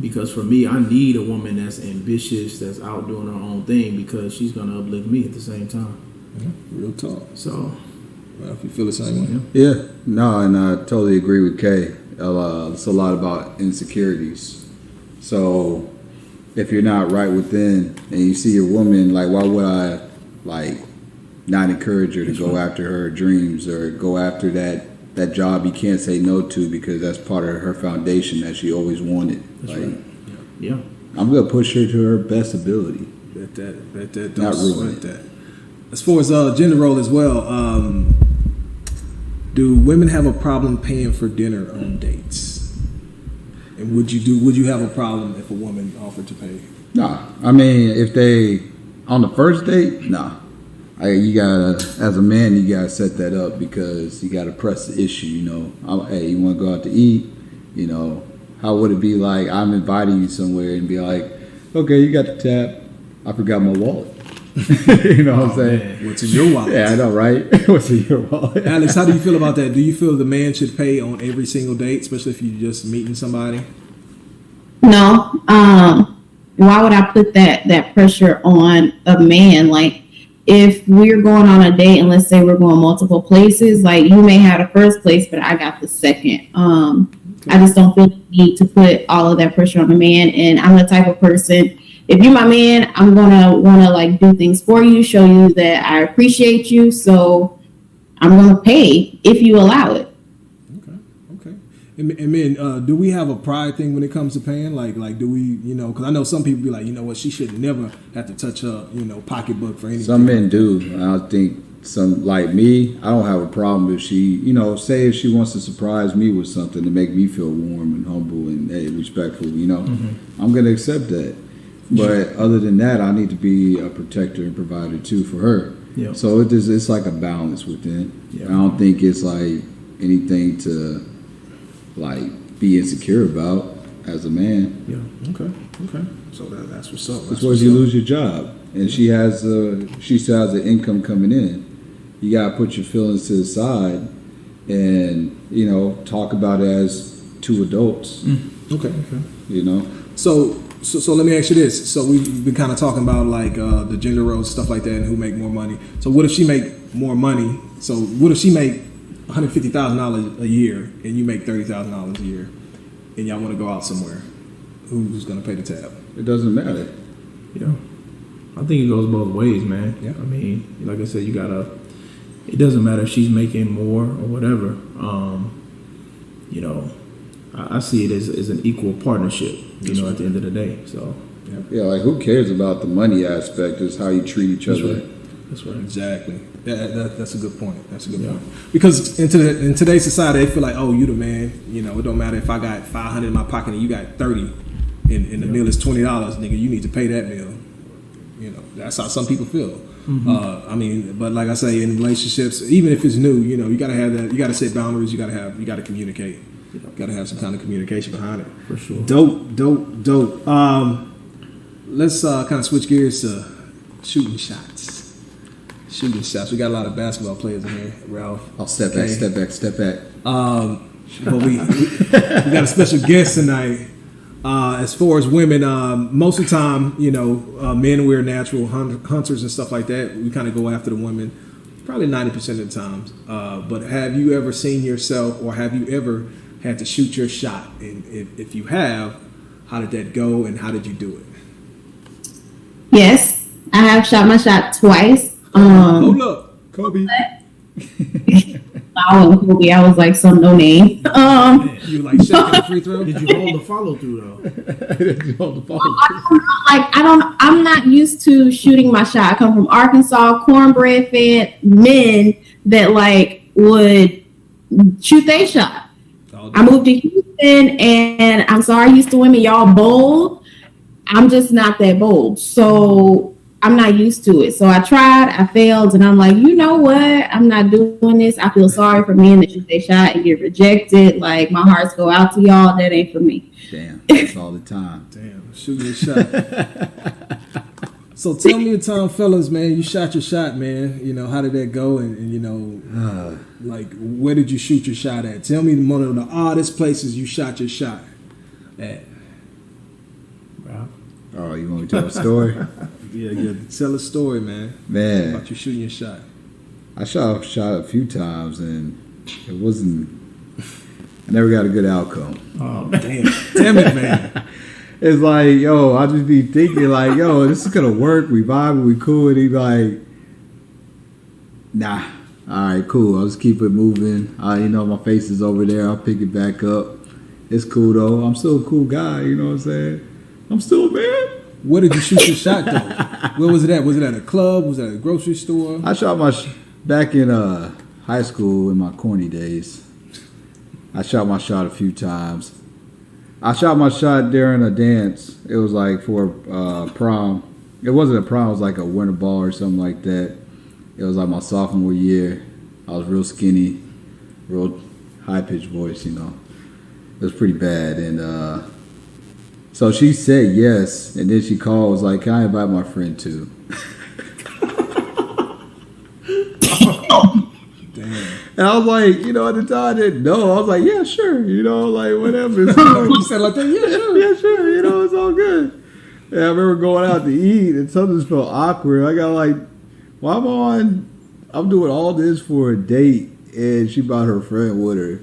[SPEAKER 4] Because for me, I need a woman that's ambitious, that's out doing her own thing, because she's gonna uplift me at the same time.
[SPEAKER 1] Yeah, real talk.
[SPEAKER 4] So,
[SPEAKER 1] Well, if you feel the same way.
[SPEAKER 2] Yeah, no, and I totally agree with Kay. It's a lot about insecurities. So if you're not right within and you see your woman, like, why would I, like, not encourage her to go after her dreams or go after that job you can't say no to because that's part of her foundation that she always wanted.
[SPEAKER 4] That's
[SPEAKER 2] like,
[SPEAKER 4] right. Yeah.
[SPEAKER 2] I'm going to push her to her best ability.
[SPEAKER 1] Bet that.
[SPEAKER 2] Not
[SPEAKER 1] Don't
[SPEAKER 2] ruin
[SPEAKER 1] sweat that. As far as gender role as well, do women have a problem paying for dinner on dates? And would you have a problem if a woman offered to pay?
[SPEAKER 2] Nah, I mean, if they on the first date, nah. You gotta, as a man, you gotta set that up because you gotta press the issue. You know, hey, you want to go out to eat? You know, how would it be like I'm inviting you somewhere and be like, okay, you got the tab. I forgot my wallet. You know what I'm saying?
[SPEAKER 1] Man, what's in your wallet?
[SPEAKER 2] Yeah, I know, right? What's in your wallet?
[SPEAKER 1] Alex, how do you feel about that? Do you feel the man should pay on every single date, especially if you're just meeting somebody?
[SPEAKER 3] No. Why would I put that pressure on a man? Like, if we're going on a date and let's say we're going multiple places, like you may have the first place, but I got the second. I just don't feel the need to put all of that pressure on a man. And I'm the type of person, if you're my man, I'm gonna want to like do things for you, show you that I appreciate you. So I'm gonna pay if you allow it.
[SPEAKER 1] Okay. And men, do we have a pride thing when it comes to paying? Like do we, because I know some people be like, you know what, she should never have to touch her, pocketbook for anything.
[SPEAKER 2] Some men do. I think some, like me, I don't have a problem if she, say if she wants to surprise me with something to make me feel warm and humble and respectful, I'm going to accept that. But other than that, I need to be a protector and provider too for her.
[SPEAKER 4] Yeah.
[SPEAKER 2] So it's like a balance within.
[SPEAKER 4] Yeah.
[SPEAKER 2] I don't think it's like anything to like be insecure about as a man.
[SPEAKER 1] Yeah. Okay. So that's what's up.
[SPEAKER 2] That's where you lose your job, and she still has the income coming in. You gotta put your feelings to the side, and talk about it as two adults.
[SPEAKER 1] Okay. So let me ask you this. So we've been kind of talking about like the gender roles, stuff like that, and who make more money. So what if she make more money? So what if she make $150,000 a year and you make $30,000 a year, and y'all want to go out somewhere? Who's going to pay the tab?
[SPEAKER 2] It doesn't matter.
[SPEAKER 4] Yeah, I think it goes both ways, man.
[SPEAKER 1] Yeah.
[SPEAKER 4] I mean, like I said, it doesn't matter if she's making more or whatever. I see it as an equal partnership, at the end of the day. So,
[SPEAKER 2] Yeah, like who cares about the money aspect? It's how you treat each other.
[SPEAKER 4] That's right.
[SPEAKER 1] Exactly. That's a good point. Point. Because in today's society, they feel like, oh, you the man. It don't matter if I got $500 in my pocket and you got $30, and the meal is $20, nigga. You need to pay that meal. That's how some people feel. Mm-hmm. But like I say, in relationships, even if it's new, you gotta have that. You gotta set boundaries. You gotta communicate. You gotta have some kind of communication behind it.
[SPEAKER 4] For sure.
[SPEAKER 1] Dope. Let's kind of switch gears to shooting shots. We got a lot of basketball players in here, Ralph.
[SPEAKER 2] I'll step back.
[SPEAKER 1] But we got a special guest tonight. As far as women, most of the time, men we're natural hunters and stuff like that. We kind of go after the women, probably 90% of the times. But have you ever seen yourself, or have you ever had to shoot your shot? And if you have, how did that go, and how did you do it?
[SPEAKER 3] Yes, I have shot my shot twice.
[SPEAKER 1] Hold up, Kobe.
[SPEAKER 3] I wasn't Kobe. I was like some no name.
[SPEAKER 1] You like shot the free throw?
[SPEAKER 4] Did you hold the follow through though?
[SPEAKER 3] I'm not used to shooting my shot. I come from Arkansas, cornbread fed men that would shoot their shot. I moved to Houston, and I'm sorry, Houston women, y'all bold. I'm just not that bold, so I'm not used to it. So I tried, I failed, and I'm like, you know what? I'm not doing this. I feel sorry for men that shoot their shot and get rejected. Like, my hearts go out to y'all. That ain't for me.
[SPEAKER 2] Damn, that's all the time.
[SPEAKER 1] Damn, shooting your shot. So tell me a time, fellas, man, you shot your shot, man. How did that go? And where did you shoot your shot at? Tell me one of the oddest places you shot your shot at.
[SPEAKER 4] Wow.
[SPEAKER 2] Oh, you want me to tell a story?
[SPEAKER 1] Yeah. Tell a story, man.
[SPEAKER 2] Man.
[SPEAKER 1] About you shooting your shot.
[SPEAKER 2] I shot a few times, and it wasn't. I never got a good outcome.
[SPEAKER 1] Oh, damn it, man.
[SPEAKER 2] It's like, I just be thinking like, this is gonna work. We vibe, we cool. And he like, nah. All right, cool. I'll just keep it moving. My face is over there. I'll pick it back up. It's cool though. I'm still a cool guy. You know what I'm saying? I'm still a man.
[SPEAKER 1] Where did you shoot your shot though? Where was it at? Was it at a club? Was it at a grocery store?
[SPEAKER 2] I shot my back in high school in my corny days. I shot my shot a few times. I shot my shot during a dance. It was like for prom. It wasn't a prom. It was like a winter ball or something like that. It was like my sophomore year. I was real skinny, real high-pitched voice, It was pretty bad. And so she said yes. And then she called, was like, can I invite my friend too?
[SPEAKER 1] Damn.
[SPEAKER 2] And I was like, at the time I didn't know. I was like, yeah, sure. Whatever. It's cool.
[SPEAKER 1] You said like that? Yeah, sure.
[SPEAKER 2] Yeah, sure. It's all good. And I remember going out to eat, and something just felt awkward. I got like, I'm doing all this for a date, and she brought her friend with her.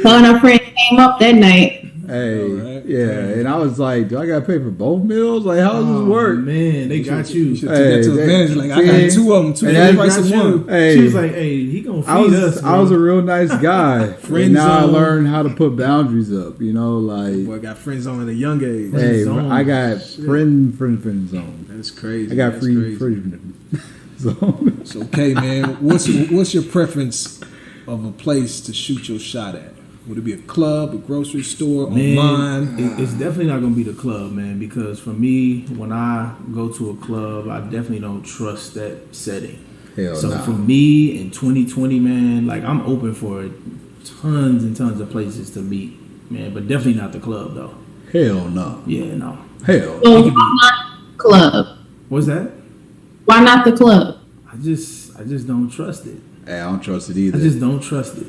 [SPEAKER 3] Her and her friend came up that night.
[SPEAKER 2] Hey,
[SPEAKER 1] Alright.
[SPEAKER 2] yeah, and I was like, do I gotta pay for both meals? Like, how does this work?
[SPEAKER 4] Man, they got you.
[SPEAKER 1] You should
[SPEAKER 2] Hey,
[SPEAKER 1] take that to
[SPEAKER 2] they-
[SPEAKER 1] advantage. Like, I
[SPEAKER 2] see?
[SPEAKER 1] got two of them, two
[SPEAKER 2] And
[SPEAKER 1] for
[SPEAKER 2] that
[SPEAKER 1] the price
[SPEAKER 4] Got
[SPEAKER 1] of
[SPEAKER 4] you.
[SPEAKER 1] one.
[SPEAKER 2] Hey.
[SPEAKER 4] She was like, "Hey, he gonna feed
[SPEAKER 2] I was
[SPEAKER 4] us."
[SPEAKER 2] I was a
[SPEAKER 4] bro.
[SPEAKER 2] real nice guy.
[SPEAKER 4] Friend
[SPEAKER 2] And now I
[SPEAKER 4] zone.
[SPEAKER 2] learned how to put boundaries up. You know, like,
[SPEAKER 1] Boy, I got friends on at a young age.
[SPEAKER 2] hey,
[SPEAKER 4] zone.
[SPEAKER 2] I got friend zone.
[SPEAKER 1] That's crazy.
[SPEAKER 2] I got
[SPEAKER 1] That's
[SPEAKER 2] free
[SPEAKER 1] crazy.
[SPEAKER 2] zone.
[SPEAKER 1] So, okay, man. What's your preference of a place to shoot your shot at? Would it be a club, a grocery store,
[SPEAKER 4] Man,
[SPEAKER 1] online?
[SPEAKER 4] it's definitely not gonna be the club, man. Because for me, when I go to a club, I definitely don't trust that setting.
[SPEAKER 2] Hell
[SPEAKER 4] So
[SPEAKER 2] nah.
[SPEAKER 4] for me in 2020, man, like I'm open for tons and tons of places to meet, man. But definitely not the club, though.
[SPEAKER 2] Hell no.
[SPEAKER 4] Yeah, no.
[SPEAKER 2] Hell.
[SPEAKER 3] So why not the club?
[SPEAKER 4] What's that?
[SPEAKER 3] Why not the club?
[SPEAKER 4] I just don't trust it.
[SPEAKER 2] Hey, I don't trust it
[SPEAKER 4] I
[SPEAKER 2] either.
[SPEAKER 4] just don't trust it.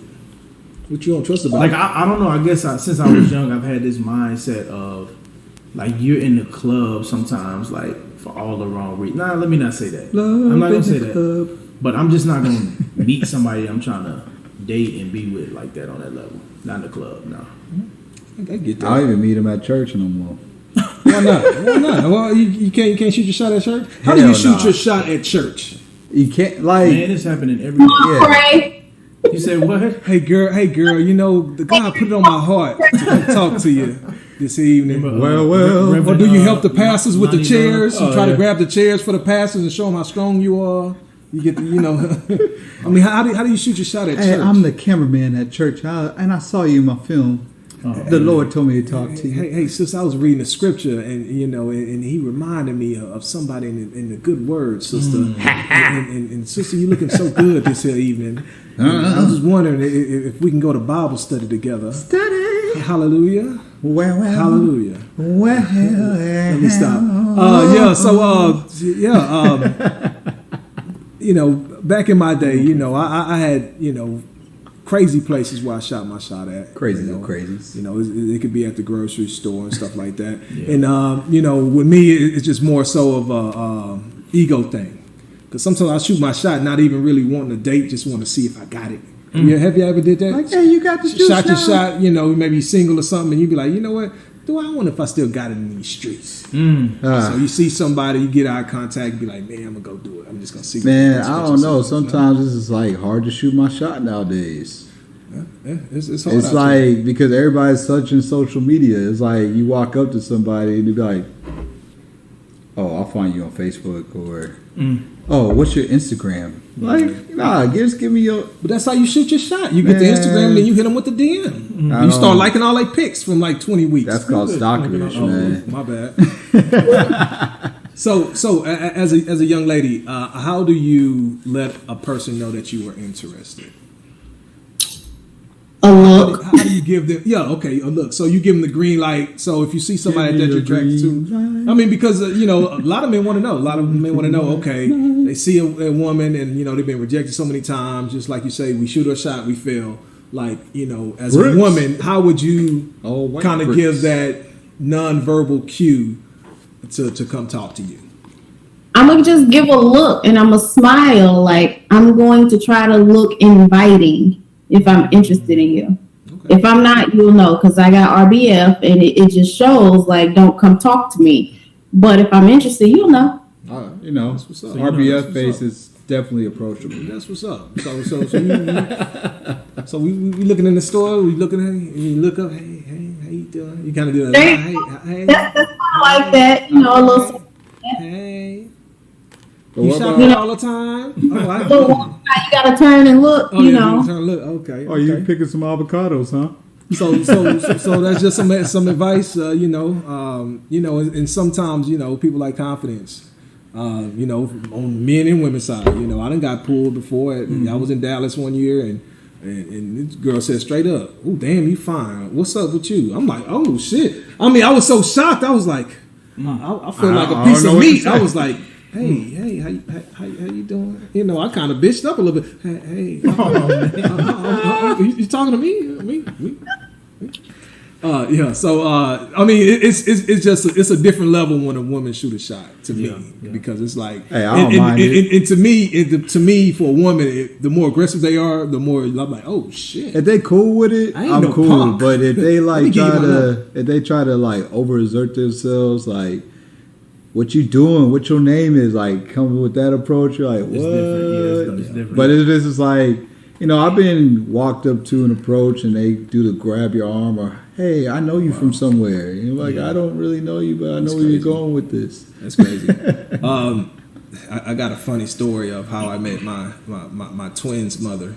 [SPEAKER 1] What you don't trust about
[SPEAKER 4] Like
[SPEAKER 1] it?
[SPEAKER 4] I don't know. I guess since I was young, I've had this mindset of like you're in the club sometimes, like for all the wrong reasons. Nah, let me not say that. I'm not gonna say that. But I'm just not gonna meet somebody I'm trying to date and be with like that on that level. Not in the club, no.
[SPEAKER 1] I get
[SPEAKER 2] I don't
[SPEAKER 1] that.
[SPEAKER 2] even meet him at church no more.
[SPEAKER 1] Why not? Why not? Well, you can't shoot your shot at church. How do you
[SPEAKER 2] Hell
[SPEAKER 1] shoot
[SPEAKER 2] nah.
[SPEAKER 1] your shot at church?
[SPEAKER 2] You can't like.
[SPEAKER 4] Man, it's happening every day.
[SPEAKER 2] Yeah.
[SPEAKER 3] Pray.
[SPEAKER 4] You said what?
[SPEAKER 1] Hey girl, you know the God put it on my heart to come talk to you this evening.
[SPEAKER 2] Well.
[SPEAKER 1] Or do you help the pastors with the
[SPEAKER 4] Lonnie
[SPEAKER 1] chairs?
[SPEAKER 4] Love?
[SPEAKER 1] You try to grab the chairs for the pastors and show them how strong you are. You get, I mean, how do you shoot your shot at
[SPEAKER 2] Hey,
[SPEAKER 1] church?
[SPEAKER 2] I'm the cameraman at church, and I saw you in my film. The Lord told me to talk to you.
[SPEAKER 1] Hey, sis, I was reading the scripture, and and he reminded me of somebody in the good word, sister. And sister, you looking so good this here evening. I was just wondering if we can go to Bible study together.
[SPEAKER 2] Study.
[SPEAKER 1] Hallelujah.
[SPEAKER 2] Well.
[SPEAKER 1] Hallelujah.
[SPEAKER 2] Well.
[SPEAKER 1] Let me stop. Back in my day, I had, crazy places where I shot my shot at.
[SPEAKER 2] Crazy little crazies.
[SPEAKER 1] It could be at the grocery store and stuff like that. Yeah. And, with me, it's just more so of a ego thing. Because sometimes I shoot my shot not even really wanting to date, just want to see if I got it. Yeah, have you ever did that?
[SPEAKER 2] Like, hey, you got the juice
[SPEAKER 1] Shot your
[SPEAKER 2] now.
[SPEAKER 1] shot, maybe you single or something, and you be like, you know what? Do I wonder if I still got it in these streets? So you see somebody, you get eye contact, be like, man, I'm gonna go do it. I'm just gonna see.
[SPEAKER 2] Man, I don't know. Sometimes it's just like hard to shoot my shot nowadays.
[SPEAKER 1] Yeah, it's hard.
[SPEAKER 2] It's like because everybody's searching social media. It's like you walk up to somebody and you be like, "Oh, I'll find you on Facebook," or "Oh, what's your Instagram?" Like, nah, just give me your.
[SPEAKER 1] But that's how you shoot your shot. You get the Instagram, and then you hit them with the DM. You start liking all their pics from like 20 weeks.
[SPEAKER 2] That's called stalkerish, man.
[SPEAKER 1] My bad. So as a young lady, how do you let a person know that you are interested?
[SPEAKER 3] A look.
[SPEAKER 1] How do you give them? Yeah, okay, a look. So you give them the green light. So if you see somebody that you're attracted to, I mean, because a lot of men want to know. A lot of men want to know. Okay, they see a woman, and they've been rejected so many times. Just like you say, we shoot our shot, we fail. Like as
[SPEAKER 2] Bricks.
[SPEAKER 1] a woman, how would you
[SPEAKER 2] white
[SPEAKER 1] kind of
[SPEAKER 2] bricks.
[SPEAKER 1] give that nonverbal cue to come talk to you?
[SPEAKER 3] I'm gonna just give a look and I'm gonna smile. Like I'm going to try to look inviting if I'm interested in you. Okay. If I'm not, you'll know because I got RBF and it just shows like don't come talk to me. But if I'm interested, you'll know.
[SPEAKER 1] That's what's up.
[SPEAKER 2] RBF face is definitely approachable.
[SPEAKER 1] That's what's up. So we looking in the store. We looking at you. You look up. Hey, how you doing? You kind of do that. Hey.
[SPEAKER 3] That's kind of like that. A little.
[SPEAKER 1] Hey.
[SPEAKER 2] But
[SPEAKER 1] You
[SPEAKER 2] what
[SPEAKER 1] shop
[SPEAKER 2] about-
[SPEAKER 1] all the time? Oh, I
[SPEAKER 3] So you gotta turn and look.
[SPEAKER 1] Oh,
[SPEAKER 3] you
[SPEAKER 1] yeah,
[SPEAKER 3] know.
[SPEAKER 1] you turn look. Okay.
[SPEAKER 2] Oh, you picking some avocados, huh?
[SPEAKER 1] So that's just some advice. And sometimes people like confidence. On men and women's side. I done got pulled before. I was in Dallas one year and this girl said straight up, "Oh damn, you fine. What's up with you?" I'm like, "Oh shit." I mean, I was so shocked. I was like, I feel like a piece of meat. I was like, Hey, how you doing? I kind of bitched up a little bit. Hey, you talking to me? Me? Yeah. So I mean, it's just it's a different level when a woman shoot a shot to me because it's like,
[SPEAKER 2] Hey, I don't mind it.
[SPEAKER 1] And to me, for a woman, the more aggressive they are, the more I'm like, oh shit.
[SPEAKER 2] If they cool with it,
[SPEAKER 1] I ain't
[SPEAKER 2] I'm
[SPEAKER 1] no
[SPEAKER 2] cool.
[SPEAKER 1] punk.
[SPEAKER 2] But if they
[SPEAKER 1] Let me
[SPEAKER 2] like
[SPEAKER 1] give you
[SPEAKER 2] try
[SPEAKER 1] my
[SPEAKER 2] to,
[SPEAKER 1] number.
[SPEAKER 2] if they try to like overexert themselves, like what you doing, what your name is, like coming with that approach, you're like, what?
[SPEAKER 4] It's different. Yeah, it's different.
[SPEAKER 2] But if this is like, you know, I've been walked up to an approach and they do the grab your arm or, hey, I know you from somewhere. And you're like, I don't really know you, but I know where you're going with this.
[SPEAKER 1] That's crazy. I got a funny story of how I met my twins' mother.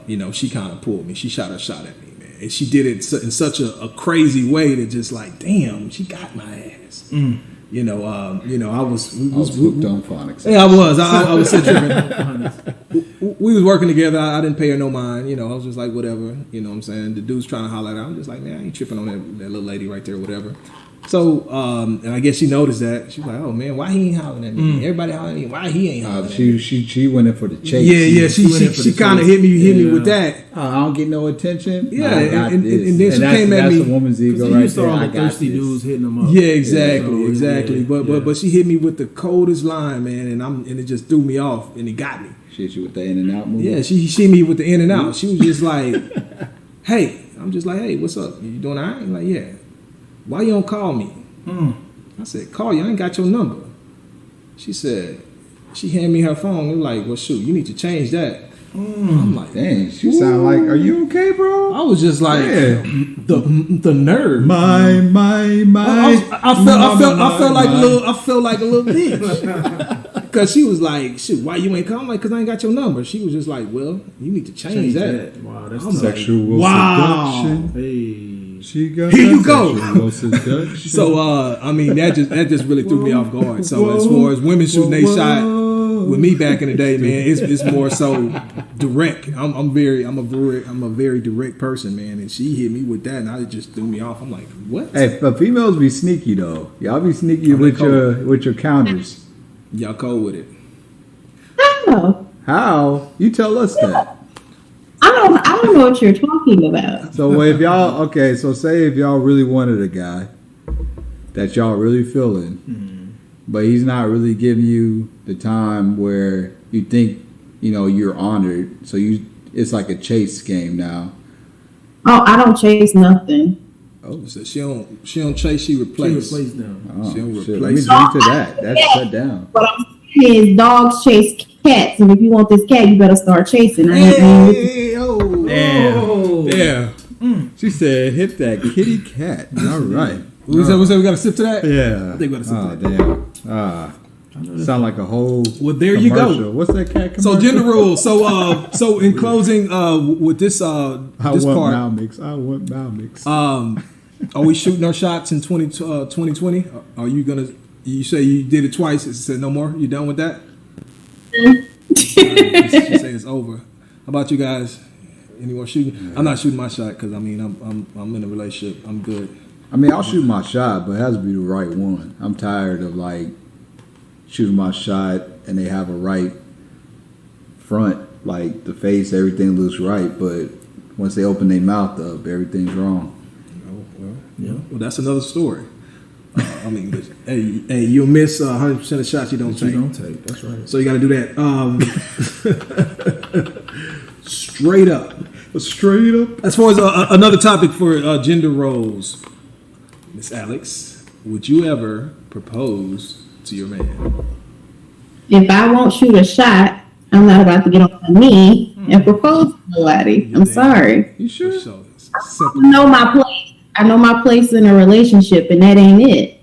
[SPEAKER 1] You know, she kind of pulled me. She shot a shot at me, man, and she did it in such a crazy way that just like, damn, she got my ass. You know, I was
[SPEAKER 2] hooked on phonics.
[SPEAKER 1] Yeah, I was so tripping. We was working together. I didn't pay her no mind. You know, I was just like, whatever. You know what I'm saying? The dude's trying to holler at her. I'm just like, man, I ain't tripping on that little lady right there, whatever. So, and I guess she noticed that. She was like, oh, man, why he ain't hollering at me? Everybody hollering at me. Why he ain't hollering at me?
[SPEAKER 2] She went in for the chase.
[SPEAKER 1] Yeah, she kind of hit me with that.
[SPEAKER 2] I don't get no attention.
[SPEAKER 1] Yeah,
[SPEAKER 2] I got
[SPEAKER 1] and
[SPEAKER 2] this.
[SPEAKER 1] then she
[SPEAKER 2] that's,
[SPEAKER 1] came at
[SPEAKER 2] that's
[SPEAKER 1] me.
[SPEAKER 2] a woman's ego
[SPEAKER 4] You
[SPEAKER 2] right
[SPEAKER 4] saw
[SPEAKER 2] there.
[SPEAKER 4] all
[SPEAKER 2] I
[SPEAKER 4] the
[SPEAKER 2] got
[SPEAKER 4] thirsty
[SPEAKER 2] this.
[SPEAKER 4] dudes hitting them up.
[SPEAKER 1] Yeah, exactly.
[SPEAKER 4] Yeah.
[SPEAKER 1] But she hit me with the coldest line, man, and it just threw me off, and it got me.
[SPEAKER 2] She hit you with the in and out move.
[SPEAKER 1] Yeah, she hit me with the in and out. She was just like, hey, I'm just like, hey, what's up? You doing all right? I'm like, yeah. Why you don't call me? I said, call you. I ain't got your number. She said, she handed me her phone. It was like, well, shoot, you need to change that. I'm like,
[SPEAKER 2] Dang, she sound like, are you okay, bro?
[SPEAKER 1] I was just like,
[SPEAKER 2] Yeah.
[SPEAKER 1] the nerve.
[SPEAKER 2] My.
[SPEAKER 1] I felt like a little bitch. Because she was like, shoot, why you ain't calling? Like, because I ain't got your number. She was just like, well, you need to change that.
[SPEAKER 4] Wow, that's
[SPEAKER 1] I'm
[SPEAKER 4] tough.
[SPEAKER 1] like,
[SPEAKER 2] Sexual
[SPEAKER 1] wow.
[SPEAKER 2] seduction.
[SPEAKER 4] Hey.
[SPEAKER 2] She got
[SPEAKER 1] Here
[SPEAKER 2] that
[SPEAKER 1] you go.
[SPEAKER 2] sexual seduction.
[SPEAKER 1] So I mean that just really threw me off guard. So as far as women shooting they shot with me back in the day, man, it's more so direct. I'm a very direct person, man, and she hit me with that, and it just threw me off. I'm like, what?
[SPEAKER 2] Hey, but females be sneaky though. Y'all be sneaky with your counters.
[SPEAKER 1] Y'all cold with it?
[SPEAKER 3] Oh,
[SPEAKER 2] How? You tell us that.
[SPEAKER 3] I don't know what you're talking about.
[SPEAKER 2] So if y'all so say if y'all really wanted a guy that y'all really feeling, but he's not really giving you the time where you think you're honored. So it's like a chase game now.
[SPEAKER 3] Oh, I don't chase nothing.
[SPEAKER 1] Oh, so she don't chase, she replace.
[SPEAKER 4] She replaced them.
[SPEAKER 2] Oh,
[SPEAKER 1] She don't
[SPEAKER 2] shit. Let me
[SPEAKER 1] replace
[SPEAKER 2] drink to that. That's shut down.
[SPEAKER 3] What I'm saying is dogs chase cats, and if you want this cat, you better start chasing.
[SPEAKER 2] She said, "Hit that kitty cat." All right.
[SPEAKER 1] We said we got to sip to that.
[SPEAKER 2] Yeah.
[SPEAKER 1] I think we got to sip to that.
[SPEAKER 2] Damn. Sound like a whole.
[SPEAKER 1] Well, there you
[SPEAKER 2] commercial.
[SPEAKER 1] go.
[SPEAKER 2] What's that cat commercial?
[SPEAKER 1] So gender rules. So in closing, with this
[SPEAKER 2] I
[SPEAKER 1] this
[SPEAKER 2] want
[SPEAKER 1] part,
[SPEAKER 2] Malmix. I want Malmix.
[SPEAKER 1] are we shooting our shots in 2020? Are you gonna? You say you did it twice. It said no more. You done with that? She say it's over. How about you guys? Anyone shooting? I'm not shooting my shot because I mean I'm in a relationship. I'm good.
[SPEAKER 2] I mean, I'll shoot my shot, but it has to be the right one. I'm tired of like shooting my shot and they have a right front, like the face, everything looks right, but once they open their mouth up, everything's wrong.
[SPEAKER 1] Oh well, yeah. Well, that's another story. I mean, but, hey, you'll miss 100% of shots you don't take.
[SPEAKER 4] You don't take. That's right.
[SPEAKER 1] So you got to do that. Straight up.
[SPEAKER 2] Straight up.
[SPEAKER 1] As far as another topic for gender roles, Miss Alex, would you ever propose to your man?
[SPEAKER 3] If I won't shoot a shot, I'm not about to get on my knee and propose to nobody. I'm sorry.
[SPEAKER 2] You sure?
[SPEAKER 1] So
[SPEAKER 3] I
[SPEAKER 1] simple.
[SPEAKER 3] know my place. I know my place in a relationship, and that ain't it.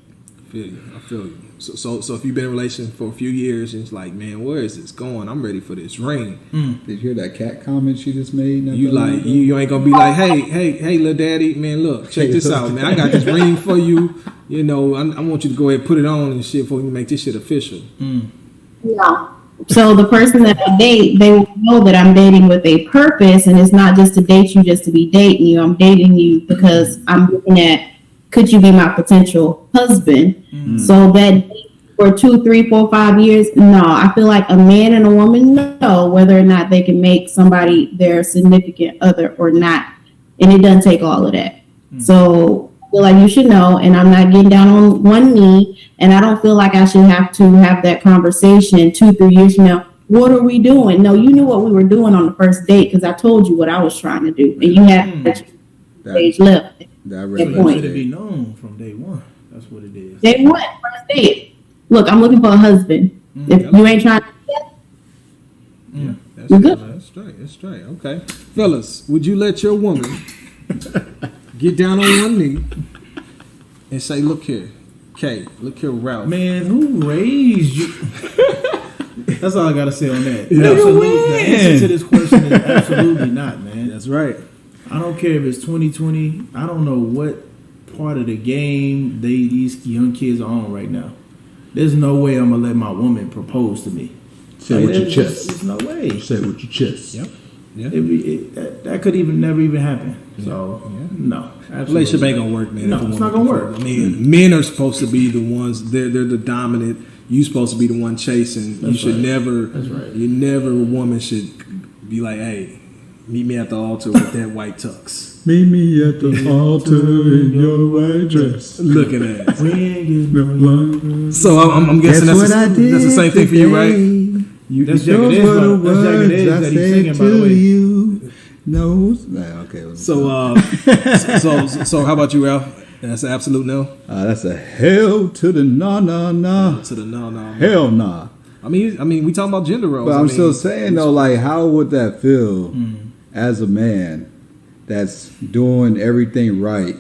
[SPEAKER 1] I feel you. So if you've been in a relationship for a few years and it's like, man, where is this going? I'm ready for this ring.
[SPEAKER 2] Did you hear that cat comment she just made?
[SPEAKER 1] You like you ain't gonna be like, hey, little daddy, man, look, check this out, man. I got this ring for you. You know, I want you to go ahead and put it on and shit before we make this shit official.
[SPEAKER 3] No. So the person that I date, they will know that I'm dating with a purpose, and it's not just to date you just to be dating you. I'm dating you because I'm looking at, could you be my potential husband? So that for 2, 3, 4, 5 years, no. I feel like a man and a woman know whether or not they can make somebody their significant other or not, and it doesn't take all of that. So I feel like you should know, and I'm not getting down on one knee, and I don't feel like I should have to have that conversation 2-3 years from now. What are we doing? No, you knew what we were doing on the first date because I told you what I was trying to do, and you had that stage left.
[SPEAKER 2] That
[SPEAKER 4] So
[SPEAKER 2] really
[SPEAKER 4] you
[SPEAKER 3] point.
[SPEAKER 4] let it be known from day one. That's what it is.
[SPEAKER 3] Day one, first date. Look, I'm looking for a husband. If you ain't trying to
[SPEAKER 1] That's
[SPEAKER 3] You're
[SPEAKER 1] straight.
[SPEAKER 3] good.
[SPEAKER 1] That's straight. That's straight. Okay, fellas, would you let your woman get down on one knee and say, "Look here, Kay, look here, Ralph"?
[SPEAKER 4] Man, who raised you? That's all I gotta say on that.
[SPEAKER 1] Yeah.
[SPEAKER 4] Absolutely. The answer to this question is absolutely not, man.
[SPEAKER 1] That's right.
[SPEAKER 4] I don't care if it's 2020. I don't know what part of the game these young kids are on right now. There's no way I'm gonna let my woman propose to me.
[SPEAKER 2] Say it with your chest.
[SPEAKER 4] There's no way.
[SPEAKER 2] Say it with your chest.
[SPEAKER 1] Yep. Yeah.
[SPEAKER 4] That could never even happen. So no, absolutely.
[SPEAKER 1] Relationship ain't gonna work, man.
[SPEAKER 4] No,
[SPEAKER 1] if a
[SPEAKER 4] it's
[SPEAKER 1] woman
[SPEAKER 4] not gonna
[SPEAKER 1] prefers.
[SPEAKER 4] work.
[SPEAKER 1] I mean, men are supposed to be the ones. They're the dominant. You supposed to be the one chasing. You
[SPEAKER 4] That's
[SPEAKER 1] should
[SPEAKER 4] right.
[SPEAKER 1] never.
[SPEAKER 4] That's right.
[SPEAKER 1] You never. A woman should be like, "Hey, meet me at the altar with that white tux."
[SPEAKER 2] Meet me at the altar in your white dress.
[SPEAKER 1] Looking at it.
[SPEAKER 4] We ain't getting no
[SPEAKER 1] So I'm guessing that's the same thing for you, right?
[SPEAKER 2] You,
[SPEAKER 4] That's
[SPEAKER 2] those
[SPEAKER 4] Jagged Edge,
[SPEAKER 2] were the
[SPEAKER 4] but that's Jagged
[SPEAKER 2] words
[SPEAKER 4] Edge
[SPEAKER 2] I
[SPEAKER 4] that he's
[SPEAKER 2] said
[SPEAKER 4] singing, by the
[SPEAKER 2] to
[SPEAKER 4] way.
[SPEAKER 2] you. No, okay.
[SPEAKER 1] So how about you, Ralph? That's an absolute no.
[SPEAKER 2] That's a hell to the nah.
[SPEAKER 1] To the no.
[SPEAKER 2] Hell nah.
[SPEAKER 1] I mean, we talking about gender roles.
[SPEAKER 2] But
[SPEAKER 1] I
[SPEAKER 2] I'm
[SPEAKER 1] mean,
[SPEAKER 2] still saying though, like, how would that feel as a man that's doing everything right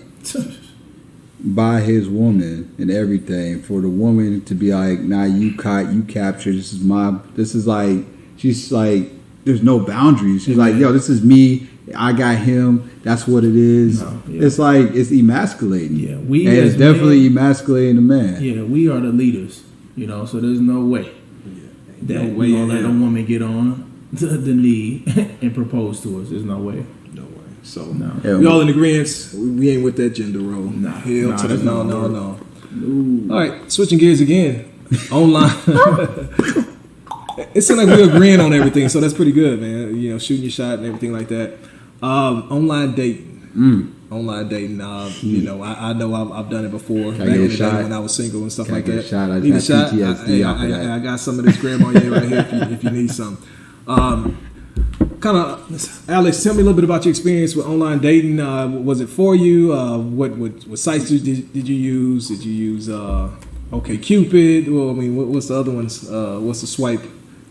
[SPEAKER 2] by his woman and everything, for the woman to be like, nah, you caught, you captured, this is like, she's like, there's no boundaries. She's like, yo, this is me, I got him, that's what it is.
[SPEAKER 4] No, yeah.
[SPEAKER 2] It's like, it's emasculating.
[SPEAKER 4] Yeah, we
[SPEAKER 2] and it's
[SPEAKER 4] as
[SPEAKER 2] definitely
[SPEAKER 4] men-
[SPEAKER 2] emasculating the man.
[SPEAKER 4] Yeah, we are the leaders, so there's no way that
[SPEAKER 1] no way
[SPEAKER 4] we gonna
[SPEAKER 1] in
[SPEAKER 4] let a
[SPEAKER 1] hell.
[SPEAKER 4] woman get on the knee and propose to us. There's no way.
[SPEAKER 1] No way. So
[SPEAKER 4] No.
[SPEAKER 2] Yeah.
[SPEAKER 1] we all in agreement. We ain't with that gender role.
[SPEAKER 4] Nah.
[SPEAKER 1] Hell
[SPEAKER 4] Nah,
[SPEAKER 1] to the
[SPEAKER 4] that's
[SPEAKER 1] no,
[SPEAKER 4] not
[SPEAKER 1] no,
[SPEAKER 4] gonna
[SPEAKER 1] no. All right, switching gears again. Online. It seems like we're agreeing on everything, so that's pretty good, man. Shooting your shot and everything like that. Online dating. Online dating. I know I've done it before. Back
[SPEAKER 2] get
[SPEAKER 1] in
[SPEAKER 2] a
[SPEAKER 1] the
[SPEAKER 2] shot?
[SPEAKER 1] day when I was single and stuff
[SPEAKER 2] Can I
[SPEAKER 1] like
[SPEAKER 2] get a
[SPEAKER 1] that.
[SPEAKER 2] shot? I
[SPEAKER 1] Need a
[SPEAKER 2] got
[SPEAKER 1] shot?
[SPEAKER 2] PTSD off of that.
[SPEAKER 1] I got some of this grandma right here if you need some. Kind of, Alex, tell me a little bit about your experience with online dating. Was it for you? What sites did you use? Did you use OkCupid? Well, I mean, what's the other ones? What's the swipe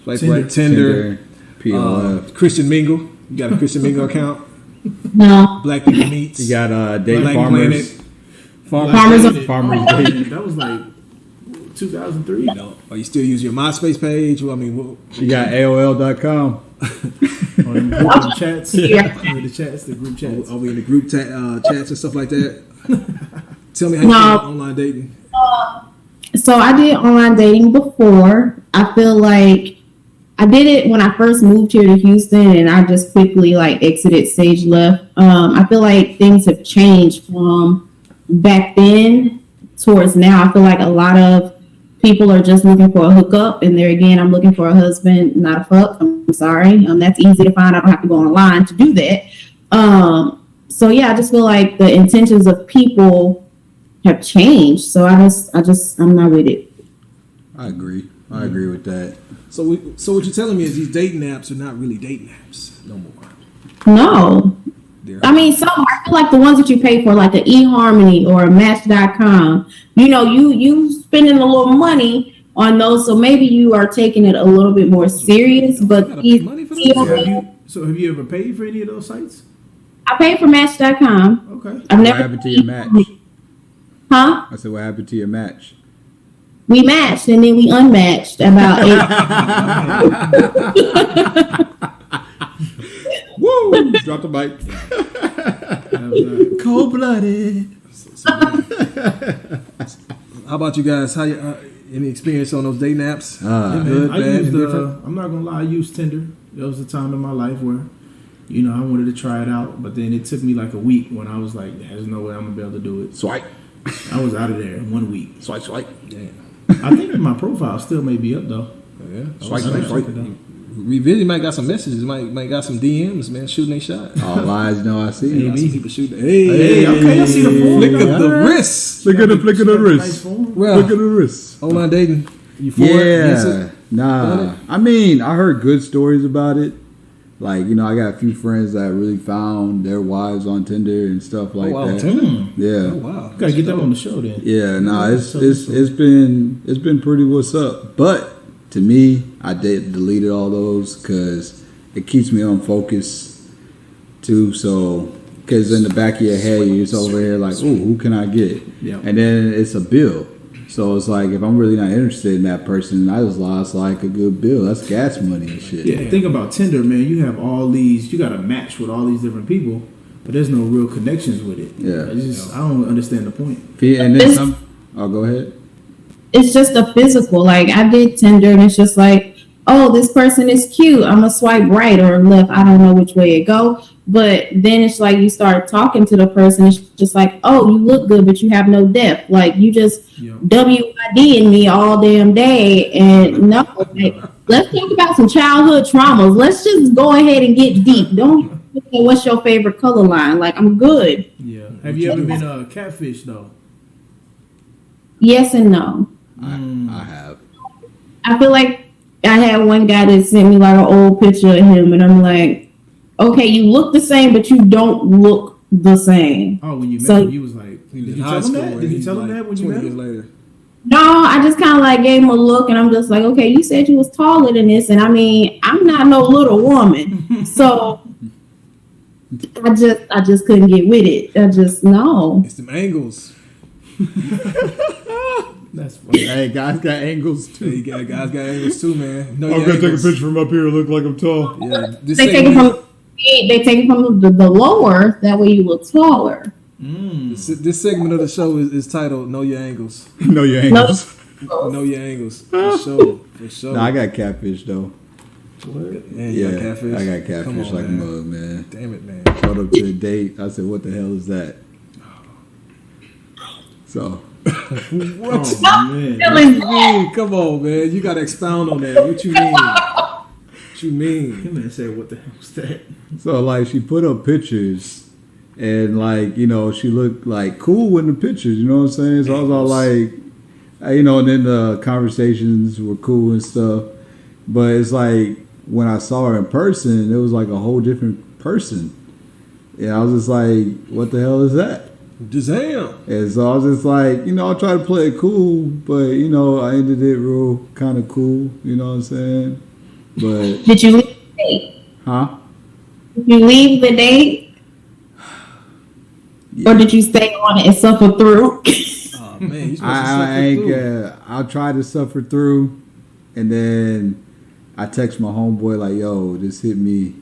[SPEAKER 4] Tinder.
[SPEAKER 1] right? Tinder,
[SPEAKER 2] PLF.
[SPEAKER 1] Christian Mingle. You got a Christian Mingle account?
[SPEAKER 3] No.
[SPEAKER 1] Black People Meets.
[SPEAKER 2] You got date
[SPEAKER 1] Black
[SPEAKER 2] farmers.
[SPEAKER 1] Planet.
[SPEAKER 3] Farmers of-
[SPEAKER 2] Farmers date.
[SPEAKER 4] That was like 2003.
[SPEAKER 1] Are you still using your MySpace page? Well, I mean,
[SPEAKER 2] You got AOL.com.
[SPEAKER 4] On the chats,
[SPEAKER 3] Yeah.
[SPEAKER 4] the group chats.
[SPEAKER 1] are we in the group chats and stuff like that? Tell me how you
[SPEAKER 3] No.
[SPEAKER 1] feel about online dating.
[SPEAKER 3] So I did online dating before. I feel like I did it when I first moved here to Houston, and I just quickly exited stage left. I feel like things have changed from back then towards now. I feel like a lot of people are just looking for a hookup, and there again, I'm looking for a husband, not a fuck. I'm sorry. That's easy to find. I don't have to go online to do that. So yeah, I just feel like the intentions of people have changed. So I'm not with it.
[SPEAKER 2] I agree with that.
[SPEAKER 1] So what you're telling me is these dating apps are not really dating apps no more.
[SPEAKER 3] No.
[SPEAKER 1] They're-
[SPEAKER 3] I mean, some I feel like the ones that you pay for, like the eHarmony or a Match.com, you spending a little money on those, so maybe you are taking it a little bit more serious.
[SPEAKER 1] You
[SPEAKER 3] But
[SPEAKER 1] gotta
[SPEAKER 3] these,
[SPEAKER 1] pay money for those?
[SPEAKER 4] So have you ever paid for any of those sites?
[SPEAKER 3] I paid for Match.com.
[SPEAKER 4] Okay.
[SPEAKER 3] I've
[SPEAKER 2] What
[SPEAKER 3] never.
[SPEAKER 2] happened to your match?
[SPEAKER 3] Huh?
[SPEAKER 2] I said, what happened to your match?
[SPEAKER 3] We matched and then we unmatched about 8.
[SPEAKER 2] Woo! Drop the mic. Cold-blooded.
[SPEAKER 1] How about you guys? How any experience on those dating apps?
[SPEAKER 4] Yeah,
[SPEAKER 1] Good,
[SPEAKER 4] man.
[SPEAKER 1] bad, indifferent?
[SPEAKER 4] I'm not gonna lie, I used Tinder. There was a time in my life where, I wanted to try it out, but then it took me like a week when I was like, there's no way I'm gonna be able to do it.
[SPEAKER 2] Swipe.
[SPEAKER 4] I was out of there in 1 week.
[SPEAKER 2] Swipe.
[SPEAKER 1] Damn.
[SPEAKER 4] I think my profile still may be up though.
[SPEAKER 1] Yeah.
[SPEAKER 2] Swipe.
[SPEAKER 1] Swipe. revisit. Might got some messages. Might got some DMs. Man, shooting they shot.
[SPEAKER 2] All eyes know I see.
[SPEAKER 1] Got some people shooting. Hey,
[SPEAKER 4] Hey, okay, I see the form.
[SPEAKER 1] flick of the
[SPEAKER 4] Alright.
[SPEAKER 1] wrist.
[SPEAKER 2] Look at the flick of the
[SPEAKER 4] Nice
[SPEAKER 2] wrist.
[SPEAKER 4] form.
[SPEAKER 1] Well,
[SPEAKER 2] Look at the wrist.
[SPEAKER 1] online dating. You for it? Against
[SPEAKER 2] Yeah,
[SPEAKER 1] it?
[SPEAKER 2] nah. I mean, I heard good stories about it. Like, you know, I got a few friends that really found their wives on Tinder and stuff like
[SPEAKER 1] wow,
[SPEAKER 2] that.
[SPEAKER 1] Tinder?
[SPEAKER 2] Yeah,
[SPEAKER 1] Oh wow.
[SPEAKER 4] Gotta get them on the show then.
[SPEAKER 2] yeah. Nah, it's been pretty what's up. But to me, I deleted all those because it keeps me on focus too. So, because in the back of your head, you're just over here like, ooh, who can I get?
[SPEAKER 4] Yeah.
[SPEAKER 2] And then it's a bill. So it's like if I'm really not interested in that person, I just lost like a good bill. That's gas money and shit.
[SPEAKER 4] Yeah, think about Tinder, man. You have all these. You got to match with all these different people, but there's no real connections with it.
[SPEAKER 2] Yeah.
[SPEAKER 4] I don't understand the point.
[SPEAKER 2] And then some. Oh, go ahead.
[SPEAKER 3] It's just a physical. Like I did Tinder, and it's just like, oh, this person is cute. I'm gonna swipe right or left. I don't know which way it go. But then it's like you start talking to the person. It's just like, oh, you look good, but you have no depth. Like you just WID-ing me all damn day. And no, like, let's talk about some childhood traumas. Let's just go ahead and get deep. Don't say what's your favorite color line. Like I'm good.
[SPEAKER 4] Yeah. Have you ever been catfish though?
[SPEAKER 3] Yes and no.
[SPEAKER 2] I have.
[SPEAKER 3] I feel like I had one guy that sent me like an old picture of him, and I'm like, okay, you look the same, but you don't look the same.
[SPEAKER 4] Oh, when you met
[SPEAKER 3] So-
[SPEAKER 4] him, you was like,
[SPEAKER 1] He was
[SPEAKER 4] did
[SPEAKER 1] in
[SPEAKER 4] you
[SPEAKER 1] high
[SPEAKER 4] tell him
[SPEAKER 1] school
[SPEAKER 4] that?
[SPEAKER 1] and
[SPEAKER 4] Did you
[SPEAKER 1] he's
[SPEAKER 4] tell him
[SPEAKER 1] like
[SPEAKER 4] that when you
[SPEAKER 1] 20
[SPEAKER 4] met
[SPEAKER 1] years
[SPEAKER 4] him?
[SPEAKER 1] later.
[SPEAKER 3] No, I just kind of like gave him a look, and I'm just like, okay, you said you was taller than this, and I mean, I'm not no little woman, so I just couldn't get with it. I just no.
[SPEAKER 1] It's them angles.
[SPEAKER 4] That's funny.
[SPEAKER 2] Hey, guys got angles
[SPEAKER 1] Hey,
[SPEAKER 2] too.
[SPEAKER 1] guys got angles too, man. Know
[SPEAKER 2] I'm
[SPEAKER 1] your
[SPEAKER 2] gonna take a
[SPEAKER 1] angles.
[SPEAKER 2] picture from up here and look like I'm tall.
[SPEAKER 1] Yeah, this
[SPEAKER 3] They take it
[SPEAKER 1] segment,
[SPEAKER 3] from the lower. That way you look taller.
[SPEAKER 1] this segment of the show is titled "Know Your Angles."
[SPEAKER 2] know your
[SPEAKER 3] No.
[SPEAKER 2] angles.
[SPEAKER 1] Know your angles for sure. For sure.
[SPEAKER 2] Nah, I got catfish though.
[SPEAKER 1] Man, you got catfish?
[SPEAKER 2] I got catfish
[SPEAKER 1] Come on,
[SPEAKER 2] like a
[SPEAKER 1] man.
[SPEAKER 2] mug, man.
[SPEAKER 1] Damn it, man.
[SPEAKER 2] Showed up to a date. I said, "What the hell is that?" So
[SPEAKER 1] What?
[SPEAKER 4] Oh, man.
[SPEAKER 3] That was
[SPEAKER 1] Hey, come on, man. You gotta expound on that. What you mean? What you mean?
[SPEAKER 4] Him man said, what the hell was that?
[SPEAKER 2] So like she put up pictures and like, you know, she looked like cool in the pictures, you know what I'm saying? So I was all like, you know, and then the conversations were cool and stuff. But it's like when I saw her in person, it was like a whole different person. And I was just like, what the hell is that?
[SPEAKER 1] Damn.
[SPEAKER 2] And so I was just like, you know, I tried to play it cool, but you know, I ended it real kind of cool, you know what I'm saying? But,
[SPEAKER 3] Did you leave the date?
[SPEAKER 2] huh?
[SPEAKER 3] Did you leave the date? Or did you stay on it and suffer through?
[SPEAKER 1] Oh man, you supposed to
[SPEAKER 2] I
[SPEAKER 1] suffer
[SPEAKER 2] ain't.
[SPEAKER 1] through.
[SPEAKER 2] I'll try to suffer through, and then I text my homeboy like, "Yo, just hit me,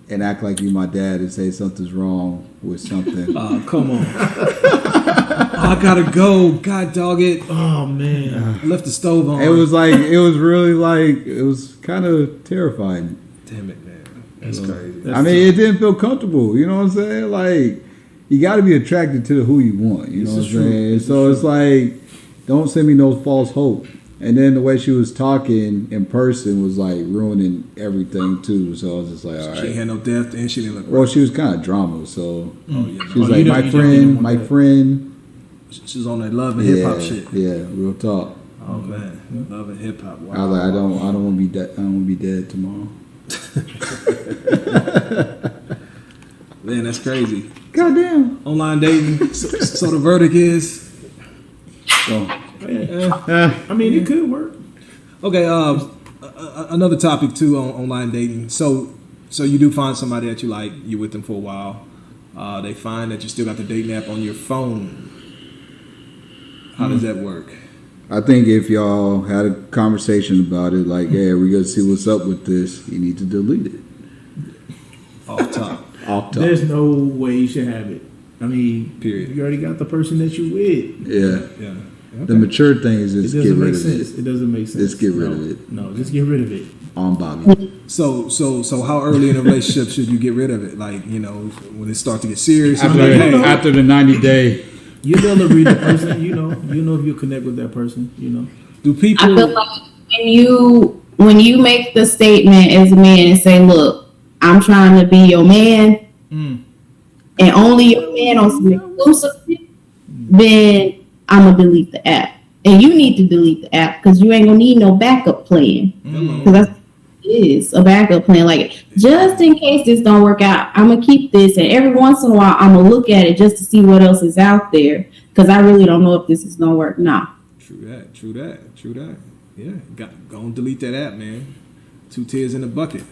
[SPEAKER 2] and act like you my dad and say something's wrong with something."
[SPEAKER 1] Oh, come on. I gotta go. God dog it.
[SPEAKER 4] Oh, man.
[SPEAKER 1] I left the stove on.
[SPEAKER 2] It was like it was really like it was kind of terrifying.
[SPEAKER 1] Damn it, man. That's crazy.
[SPEAKER 2] I mean, it didn't feel comfortable. You know what I'm saying? Like you got to be attracted to who you want. You know what I'm saying? So it's like, don't send me no false hope. And then the way she was talking in person was like ruining everything too. So I was just like, all
[SPEAKER 1] She ain't
[SPEAKER 2] right.
[SPEAKER 1] had no depth and she didn't look
[SPEAKER 2] Well,
[SPEAKER 1] right.
[SPEAKER 2] she was kind of drama. So she was
[SPEAKER 4] Oh,
[SPEAKER 2] like,
[SPEAKER 4] you don't-
[SPEAKER 2] my
[SPEAKER 4] you don't
[SPEAKER 2] friend,
[SPEAKER 4] even want
[SPEAKER 2] my
[SPEAKER 4] that.
[SPEAKER 2] friend.
[SPEAKER 1] She was on that love and hip
[SPEAKER 2] Yeah,
[SPEAKER 1] hop shit.
[SPEAKER 2] yeah, real talk.
[SPEAKER 1] Oh man, love and hip hop. Wow.
[SPEAKER 2] I was like, I don't want to be dead. I don't want to be dead tomorrow.
[SPEAKER 1] Man, that's crazy.
[SPEAKER 2] Goddamn.
[SPEAKER 1] Online dating. So the verdict is
[SPEAKER 2] So,
[SPEAKER 4] I mean, it could work.
[SPEAKER 1] okay. Another topic too on online dating. So you do find somebody that you like. You're with them for a while. They find that you still got the dating app on your phone. How does that work?
[SPEAKER 2] I think if y'all had a conversation about it, like, hey, we gotta see what's up with this, you need to delete it.
[SPEAKER 1] Off top.
[SPEAKER 2] Off top.
[SPEAKER 4] There's no way you should have it. I mean,
[SPEAKER 1] Period.
[SPEAKER 4] you already got the person that you with.
[SPEAKER 2] Yeah.
[SPEAKER 1] Yeah.
[SPEAKER 2] The mature thing is
[SPEAKER 4] It
[SPEAKER 2] just get
[SPEAKER 4] doesn't
[SPEAKER 2] rid
[SPEAKER 4] make
[SPEAKER 2] of
[SPEAKER 4] sense.
[SPEAKER 2] it.
[SPEAKER 4] It doesn't make sense.
[SPEAKER 2] Just get rid
[SPEAKER 4] No.
[SPEAKER 2] of it.
[SPEAKER 4] No, just get rid of it.
[SPEAKER 2] On Bobby.
[SPEAKER 1] So how early in a relationship should you get rid of it? Like, you know, when it starts to get serious.
[SPEAKER 2] After the 90-day.
[SPEAKER 4] You'll be able to read the person, you know if you connect with that person, you know.
[SPEAKER 1] Do
[SPEAKER 3] I feel
[SPEAKER 1] people?
[SPEAKER 3] like when you when you make the statement as a man and say, look, I'm trying to be your man and only your man on some exclusive shit, then I'm going to delete the app. And you need to delete the app because you ain't going to need no backup plan. Because that's what it is, a backup plan. Like, just in case this don't work out, I'm going to keep this. And every once in a while, I'm going to look at it just to see what else is out there. Because I really don't know if this is going to work now.
[SPEAKER 1] True that. Yeah, go and delete that app, man. 2 tears in the bucket.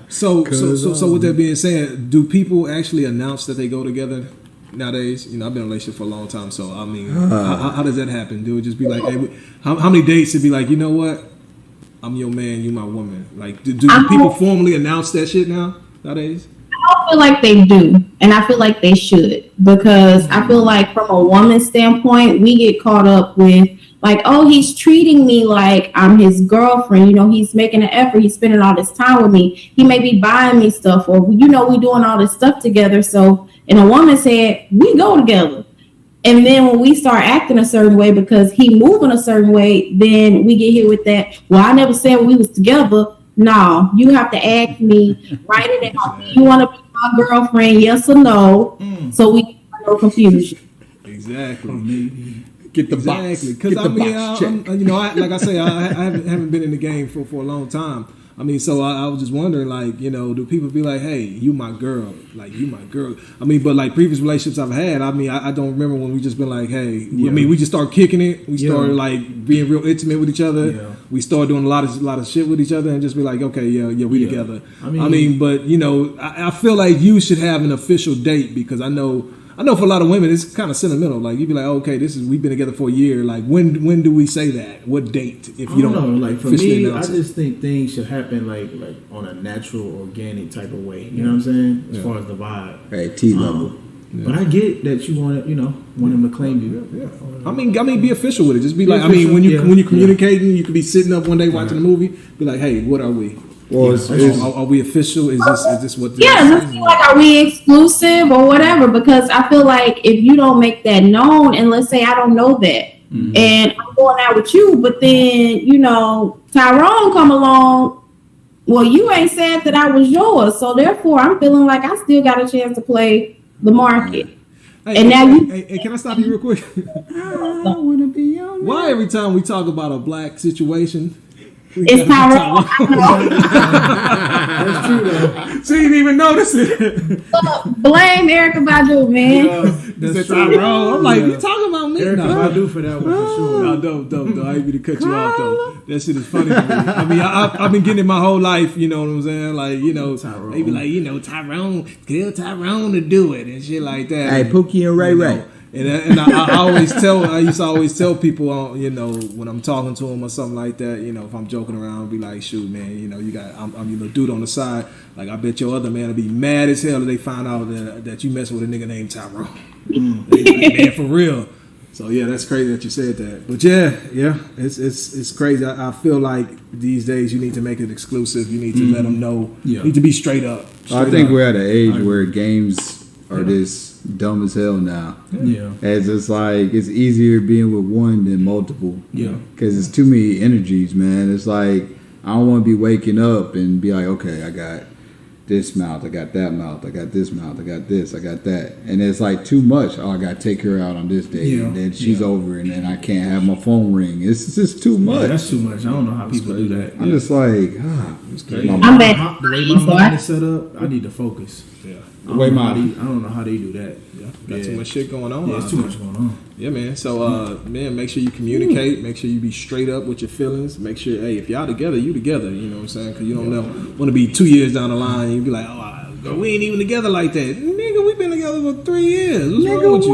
[SPEAKER 1] So with that being said, do people actually announce that they go together nowadays? You know, I've been in a relationship for a long time, so I mean, how does that happen? Do it just be like, hey, how many dates it'd be like, you know what? I'm your man, you my woman. Like, do people formally announce that shit nowadays?
[SPEAKER 3] I feel like they do, and I feel like they should, because I feel like from a woman's standpoint, we get caught up with like, oh, he's treating me like I'm his girlfriend. You know, he's making an effort. He's spending all this time with me. He may be buying me stuff, or we doing all this stuff together. So in a woman's head, we go together. And then when we start acting a certain way because he moving a certain way, then we get hit with that. Well, I never said we was together. No, you have to ask me, write it out. You want to be my girlfriend, yes or no? So we get no confusion.
[SPEAKER 1] Exactly.
[SPEAKER 2] Get the box.
[SPEAKER 1] Because I mean, like I say, I haven't been in the game for a long time. I mean, so I was just wondering, like, you know, do people be like, hey, you my girl, like, you my girl? I mean, but like previous relationships I've had, I mean, I don't remember when we just been like, hey, I mean, we just started kicking it. We started like being real intimate with each other. Yeah. We started doing a lot of shit with each other and just be like, okay, we together. I mean, but you know, I feel like you should have an official date, because I know for a lot of women it's kind of sentimental. Like, you'd be like, okay, we've been together for a year. Like, when do we say that? What date? If you don't know,
[SPEAKER 4] like, for me, I just think things should happen like on a natural, organic type of way. You know what I'm saying? As far as the vibe,
[SPEAKER 2] right? T level.
[SPEAKER 4] But I get that you want him to claim you.
[SPEAKER 1] Yeah. I mean, be official with it. Just be like, official, when you're communicating, you could be sitting up one day watching a movie. Be like, hey, what are we? Well, are we official? Is this what?
[SPEAKER 3] Let's see, like, are we exclusive or whatever? Because I feel like if you don't make that known, and let's say I don't know that, and I'm going out with you, but then Tyrone come along. Well, you ain't said that I was yours, so therefore I'm feeling like I still got a chance to play the market.
[SPEAKER 1] Hey, can I stop you real quick? I want to be your man. Why every time we talk about a black situation?
[SPEAKER 3] It's Tyrone.
[SPEAKER 1] That's true, though. She didn't even notice it.
[SPEAKER 3] Blame Erykah Badu, man.
[SPEAKER 1] That's Tyrone. I'm like, you talking about me?
[SPEAKER 4] Erykah Badu for that one, for sure.
[SPEAKER 1] No, don't. I ain't mean to cut you off, though. That shit is funny to me. I mean, I've been getting it my whole life, you know what I'm saying? Like, Tyrone. They be like, Tyrone, tell Tyrone to do it and shit like that.
[SPEAKER 2] Hey, Pookie and Ray Ray.
[SPEAKER 1] And I used to always tell people, when I'm talking to them or something like that, if I'm joking around, be like, shoot, man, I'm dude on the side. Like, I bet your other man will be mad as hell if they find out that you messing with a nigga named Tyrone. Man, for real. So yeah, that's crazy that you said that. But yeah, it's crazy. I feel like these days you need to make it exclusive. You need to let them know. You need to be straight up.
[SPEAKER 2] I think we're at an age where games are this dumb as hell now.
[SPEAKER 4] Yeah.
[SPEAKER 2] As it's like, it's easier being with one than multiple.
[SPEAKER 4] Yeah.
[SPEAKER 2] Because it's too many energies, man. It's like, I don't want to be waking up and be like, okay, I got this mouth, I got that mouth, I got this mouth, I got this, I got that. And it's like too much. Oh, I got to take her out on this day. Yeah. And then she's over, and then I can't have my phone ring. It's just too much.
[SPEAKER 4] Yeah, that's too much. I don't know how people do that.
[SPEAKER 2] I'm just like,
[SPEAKER 1] it's crazy.
[SPEAKER 3] I'm bad.
[SPEAKER 4] The way my mind is set up, I need to focus.
[SPEAKER 1] Yeah.
[SPEAKER 4] I don't know how they do that.
[SPEAKER 1] Got too much shit going on.
[SPEAKER 4] Yeah, it's too much going on.
[SPEAKER 1] Yeah, man. So, make sure you communicate. Make sure you be straight up with your feelings. Make sure, hey, if y'all together, you together. You know what I'm saying? Because you don't want to be 2 years down the line and you be like, oh, we ain't even together like that. Nigga, we been together for 3 years. What's wrong with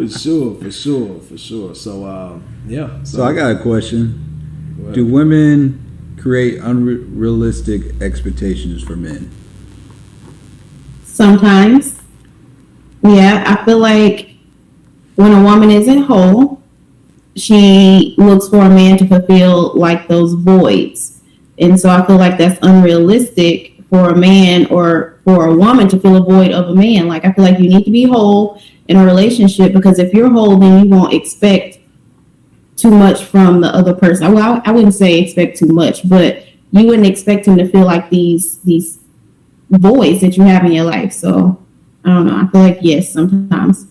[SPEAKER 1] you? For sure. So, yeah.
[SPEAKER 2] So I got a question. Do women create unrealistic expectations for men?
[SPEAKER 3] Sometimes. Yeah, I feel like when a woman isn't whole, she looks for a man to fulfill like those voids. And so I feel like that's unrealistic for a man or for a woman to fill a void of a man. Like, I feel like you need to be whole in a relationship, because if you're whole, then you won't expect too much from the other person. Well, I wouldn't say expect too much, but you wouldn't expect him to feel like these voids that you have in your life. So I don't know. I feel like yes, sometimes.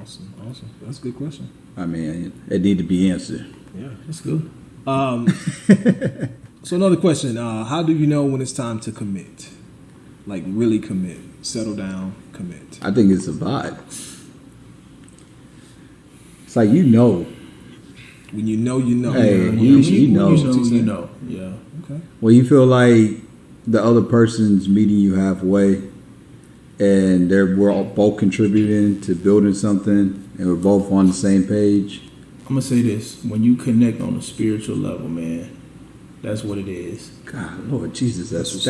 [SPEAKER 1] Awesome. That's a good question.
[SPEAKER 2] I mean, it need to be answered.
[SPEAKER 1] Yeah, that's good. So another question: how do you know when it's time to commit? Like really commit, settle down, commit.
[SPEAKER 2] I think it's a vibe. It's like you know.
[SPEAKER 1] When you know, you know.
[SPEAKER 2] Hey,
[SPEAKER 1] When
[SPEAKER 2] you know.
[SPEAKER 4] You know. Yeah.
[SPEAKER 1] Okay.
[SPEAKER 2] When you feel like the other person's meeting you halfway, and we're all both contributing to building something, and we're both on the same page.
[SPEAKER 4] I'm gonna say this: when you connect on a spiritual level, man, that's what it is.
[SPEAKER 2] God, Lord Jesus, that was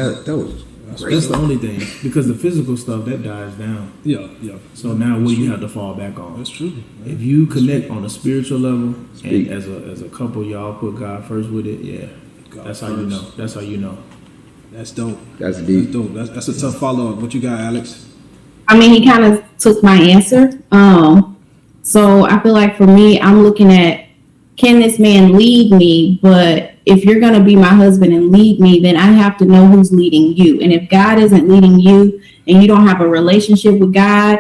[SPEAKER 2] great.
[SPEAKER 4] That's the only thing, because the physical stuff that dies down.
[SPEAKER 1] Yeah.
[SPEAKER 4] So now, what do you have to fall back on?
[SPEAKER 1] That's true.
[SPEAKER 4] If you connect on a spiritual level,
[SPEAKER 2] Speak.
[SPEAKER 4] and as a couple, y'all put God first with it. Yeah,
[SPEAKER 1] God
[SPEAKER 4] that's how
[SPEAKER 1] first.
[SPEAKER 4] you know. That's how you know.
[SPEAKER 1] That's dope.
[SPEAKER 2] That's deep.
[SPEAKER 1] That's dope. That's a tough follow up. What you got, Alex?
[SPEAKER 3] I mean, he kind of took my answer. So I feel like for me, I'm looking at, can this man lead me? But if you're going to be my husband and lead me, then I have to know who's leading you. And if God isn't leading you and you don't have a relationship with God,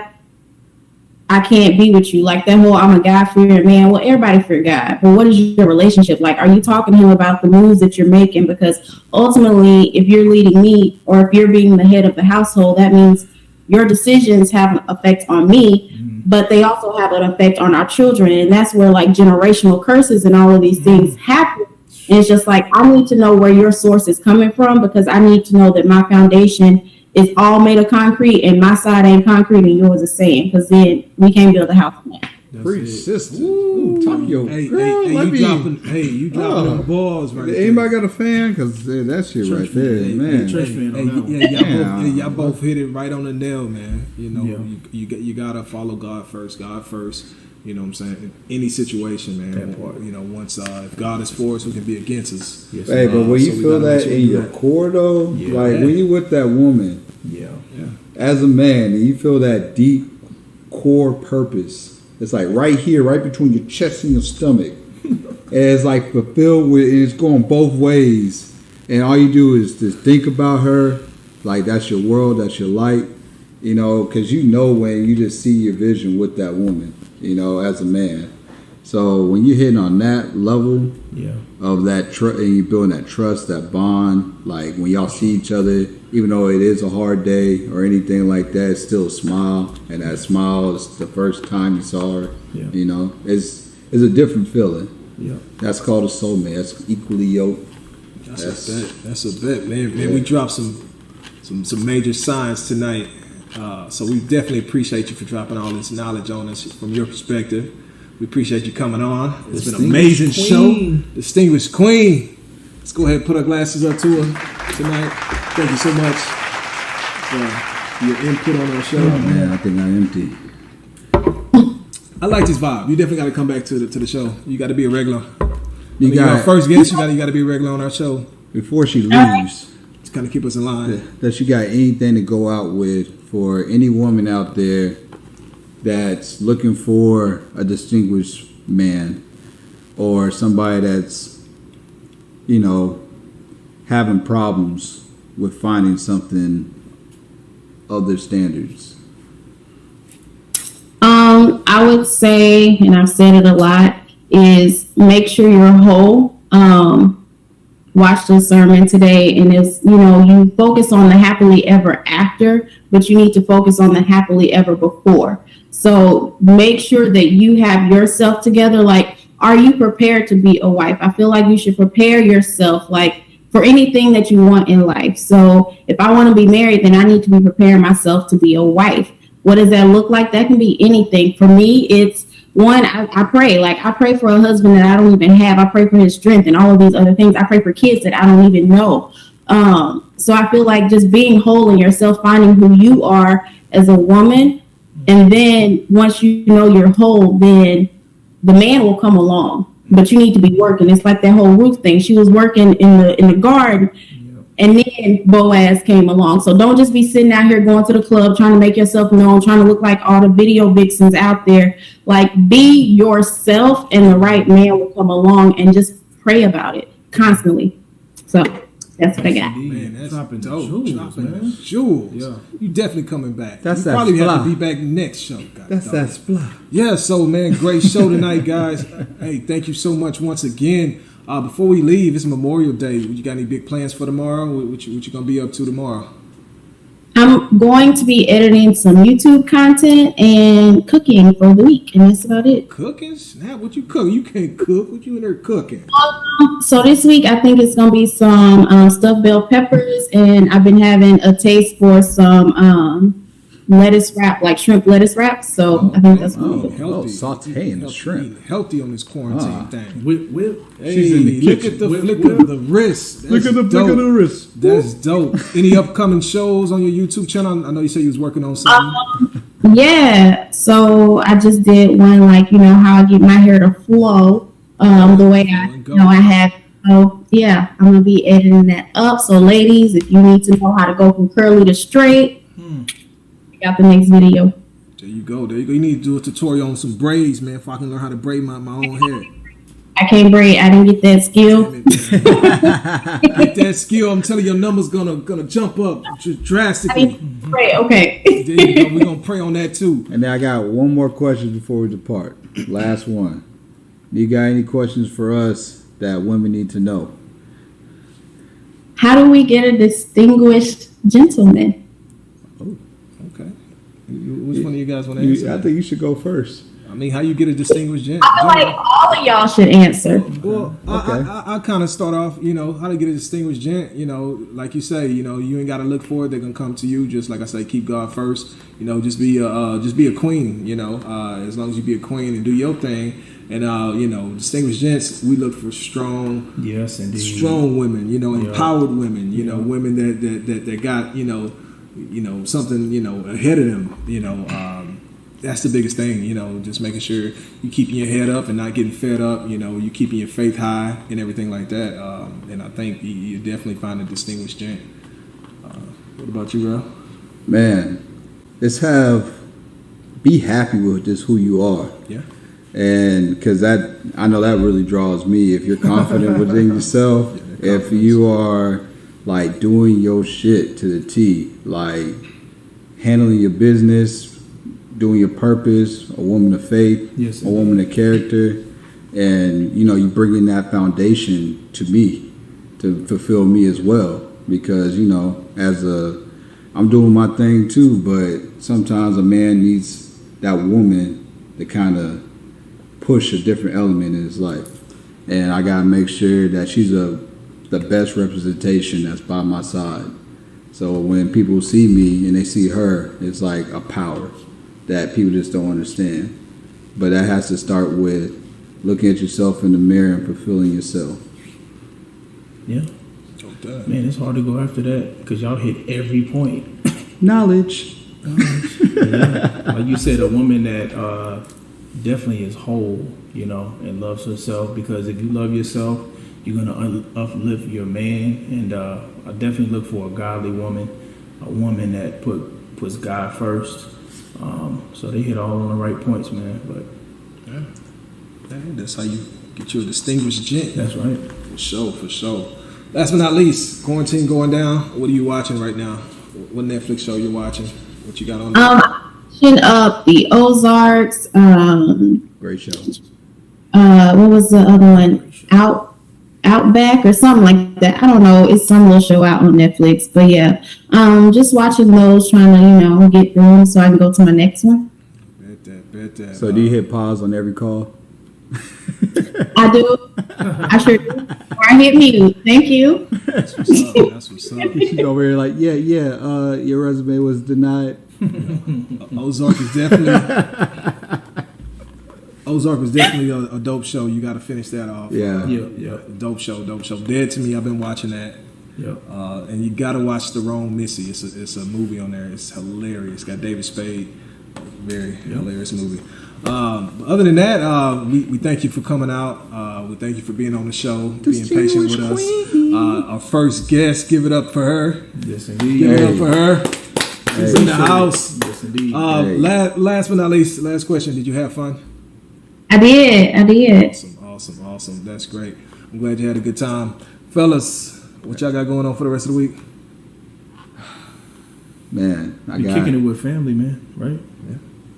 [SPEAKER 3] I can't be with you. Like that whole I'm a God-fearing man. Well, everybody fear God. But what is your relationship like? Are you talking to him about the moves that you're making? Because ultimately, if you're leading me or if you're being the head of the household, that means your decisions have an effect on me, but they also have an effect on our children. And that's where like generational curses and all of these things happen. And it's just like, I need to know where your source is coming from, because I need to know that my foundation is all made of concrete and my side ain't concrete and yours is sand, because then we can't build a house on that.
[SPEAKER 2] Preach, sister. Ooh, talk your
[SPEAKER 1] Hey,
[SPEAKER 2] girl.
[SPEAKER 1] you dropping them balls right there.
[SPEAKER 2] Anybody got a fan? Because that shit right there, man.
[SPEAKER 4] Church fan on that one.
[SPEAKER 1] Y'all both hit it right on the nail, man. You know,
[SPEAKER 4] Yeah.
[SPEAKER 1] you gotta follow God first. God first. You know what I'm saying? In any situation, man.
[SPEAKER 4] That part.
[SPEAKER 1] You know, once if God is for us, who can be against us?
[SPEAKER 4] Yes,
[SPEAKER 2] Hey, but when
[SPEAKER 1] So
[SPEAKER 2] you
[SPEAKER 1] we
[SPEAKER 2] feel
[SPEAKER 1] gotta make
[SPEAKER 2] that
[SPEAKER 1] sure
[SPEAKER 2] in
[SPEAKER 1] we do
[SPEAKER 2] your
[SPEAKER 1] that.
[SPEAKER 2] core, though,
[SPEAKER 4] Yeah.
[SPEAKER 2] like when you with that woman,
[SPEAKER 4] Yeah.
[SPEAKER 2] as a man, and you feel that deep core purpose, it's like right here, right between your chest and your stomach. And it's like fulfilled with, and it's going both ways. And all you do is just think about her, like that's your world, that's your light, you know, because you know when you just see your vision with that woman, you know, as a man. So when you're hitting on that level of that trust, and you're building that trust, that bond, like when y'all see each other, even though it is a hard day or anything like that, it's still a smile, and that smile is the first time you saw her.
[SPEAKER 4] Yeah.
[SPEAKER 2] You know, it's a different feeling.
[SPEAKER 4] Yeah.
[SPEAKER 2] That's called a soulmate. That's equally yoked.
[SPEAKER 1] That's a bet, man. Man, we dropped some major signs tonight. So we definitely appreciate you for dropping all this knowledge on us from your perspective. We appreciate you coming on. It's been an amazing show. Distinguished Queen. Let's go ahead and put our glasses up to her tonight. Thank you so much for your input on our show.
[SPEAKER 2] Oh man, I think I'm empty.
[SPEAKER 1] I like this vibe. You definitely got to come back to the show. You got to be a regular.
[SPEAKER 2] You
[SPEAKER 1] You're our
[SPEAKER 2] got
[SPEAKER 1] first guest. You got to be a regular on our show.
[SPEAKER 2] before she leaves.
[SPEAKER 1] Just kind of keep us in line.
[SPEAKER 2] Does she got anything to go out with for any woman out there that's looking for a distinguished man, or somebody that's, you know, having problems with finding something of their standards?
[SPEAKER 3] I would say, and I've said it a lot, is make sure you're whole. Watch the sermon today, and it's, you know, you focus on the happily ever after, but you need to focus on the happily ever before. So make sure that you have yourself together. Like, are you prepared to be a wife? I feel like you should prepare yourself, like, for anything that you want in life. So if I want to be married, then I need to be preparing myself to be a wife. What does that look like? That can be anything. For me, it's one, I pray. Like, I pray for a husband that I don't even have. I pray for his strength and all of these other things. I pray for kids that I don't even know. So I feel like just being whole in yourself, finding who you are as a woman. And then once you know you're whole, then the man will come along. But you need to be working. It's like that whole Ruth thing. She was working in the garden, And then Boaz came along. So don't just be sitting out here going to the club trying to make yourself known, trying to look like all the video vixens out there. Like, be yourself, and the right man will come along, and just pray about it constantly. So that's what I got.
[SPEAKER 1] Man, that's
[SPEAKER 4] Dropping
[SPEAKER 1] dope.
[SPEAKER 4] jewels,
[SPEAKER 1] Dropping
[SPEAKER 4] man.
[SPEAKER 1] jewels.
[SPEAKER 4] Yeah.
[SPEAKER 1] You definitely coming back.
[SPEAKER 2] That's
[SPEAKER 1] you
[SPEAKER 2] that
[SPEAKER 1] probably have
[SPEAKER 2] fly.
[SPEAKER 1] to be back next show. God
[SPEAKER 2] That's
[SPEAKER 1] dog.
[SPEAKER 2] that splat.
[SPEAKER 1] Yeah, so man, great show tonight, guys. Hey, thank you so much once again. Before we leave, it's Memorial Day. You got any big plans for tomorrow? What you gonna be up to tomorrow?
[SPEAKER 3] I'm going to be editing some YouTube content and cooking for the week, and that's about it.
[SPEAKER 1] Cooking? Snap, what you cook? You can't cook. What you in there cooking?
[SPEAKER 3] So this week, I think it's going to be some stuffed bell peppers, and I've been having a taste for some lettuce wrap, like shrimp lettuce wraps. So I think that's what I'm doing.
[SPEAKER 1] Healthy.
[SPEAKER 2] Sauteing the shrimp.
[SPEAKER 1] Eating healthy on this quarantine thing.
[SPEAKER 4] Whip.
[SPEAKER 1] Hey,
[SPEAKER 2] She's in the
[SPEAKER 1] look
[SPEAKER 2] kitchen.
[SPEAKER 1] at the
[SPEAKER 4] Whip,
[SPEAKER 1] flick
[SPEAKER 4] whip.
[SPEAKER 1] of the wrist. That's
[SPEAKER 2] Look at the flick
[SPEAKER 1] dope.
[SPEAKER 2] of the wrist.
[SPEAKER 1] That's dope. Any upcoming shows on your YouTube channel? I know you said you was working on something.
[SPEAKER 3] Yeah. So I just did one, like, how I get my hair to flow the way I have. So yeah, I'm going to be editing that up. So ladies, if you need to know how to go from curly to straight, check out the next video.
[SPEAKER 1] There you go. There you go. You need to do a tutorial on some braids, man, if I can learn how to braid my own hair.
[SPEAKER 3] I can't braid. I didn't get that skill.
[SPEAKER 1] Damn it, man. Get that skill. I'm telling you, your number's gonna jump up drastically.
[SPEAKER 3] Braid. Okay.
[SPEAKER 1] There you go. We're gonna pray on that too.
[SPEAKER 2] And then I got one more question before we depart. Last one. Do you got any questions for us that women need to know?
[SPEAKER 3] How do we get a distinguished gentleman?
[SPEAKER 1] Okay. Which one of you guys want to answer?
[SPEAKER 2] I think you should go first.
[SPEAKER 1] I mean, how you get a distinguished gent?
[SPEAKER 3] I feel like all of y'all should answer.
[SPEAKER 1] Well,
[SPEAKER 2] Okay.
[SPEAKER 1] I kind of start off, how to get a distinguished gent. Like you say, you ain't got to look for it; they're gonna come to you. Just like I say, keep God first. Just be a queen. As long as you be a queen and do your thing. And distinguished gents, we look for strong,
[SPEAKER 4] Yes, indeed.
[SPEAKER 1] strong women. Empowered women. Women that got something ahead of them. That's the biggest thing, just making sure you keeping your head up and not getting fed up, you keeping your faith high and everything like that. And I think you definitely find a distinguished gent. What about you, Ralph?
[SPEAKER 2] Man, be happy with just who you are.
[SPEAKER 1] Yeah.
[SPEAKER 2] And because I know that really draws me. If you're confident within yourself, if you are like doing your shit to the T, like handling your business, doing your purpose, a woman of faith,
[SPEAKER 4] Yes,
[SPEAKER 2] a woman of character, and you bringing that foundation to me to fulfill me as well. Because I'm doing my thing too, but sometimes a man needs that woman to kind of push a different element in his life, and I gotta make sure that she's the best representation that's by my side. So when people see me and they see her, it's like a power that people just don't understand. But that has to start with looking at yourself in the mirror and fulfilling yourself.
[SPEAKER 4] Yeah. Man, it's hard to go after that because y'all hit every point.
[SPEAKER 2] Knowledge.
[SPEAKER 4] Yeah. Like you said, a woman that definitely is whole, and loves herself. Because if you love yourself, you're gonna uplift your man. And I definitely look for a godly woman, a woman that puts God first. So they hit all on the right points, man. But
[SPEAKER 1] That's how you get you a distinguished gent.
[SPEAKER 4] that's right.
[SPEAKER 1] For sure. Last but not least, quarantine going down. What are you watching right now? What Netflix show you watching? What you got on there?
[SPEAKER 3] Watching up the Ozarks.
[SPEAKER 2] Great show.
[SPEAKER 3] What was the other one? Outback or something like that. I don't know. It's some little show out on Netflix. But yeah, just watching those, trying to get through them so I can go to my next one.
[SPEAKER 1] Bet that.
[SPEAKER 2] So do you hit pause on every call?
[SPEAKER 3] I do. I sure do. Or I hit mute. Thank you.
[SPEAKER 1] That's what's up.
[SPEAKER 2] She's over here like, yeah, your resume was denied.
[SPEAKER 1] Ozark was definitely a dope show. You got to finish that off.
[SPEAKER 2] Yeah.
[SPEAKER 4] Yeah.
[SPEAKER 1] Dope show. Dead to Me. I've been watching that.
[SPEAKER 4] Yeah.
[SPEAKER 1] And you got to watch The Wrong Missy. It's a movie on there. It's hilarious. Got David Spade. Very hilarious movie. Other than that, we thank you for coming out. We thank you for being on the show, being patient with us. Our first guest, give it up for her.
[SPEAKER 4] Yes, indeed.
[SPEAKER 1] Give it up for her. She's in the house.
[SPEAKER 4] Yes, indeed.
[SPEAKER 1] Last but not least, last question. Did you have fun?
[SPEAKER 3] I did.
[SPEAKER 1] Awesome. That's great. I'm glad you had a good time. Fellas, what y'all got going on for the rest of the week?
[SPEAKER 2] Man,
[SPEAKER 4] You're kicking it with family, man, right?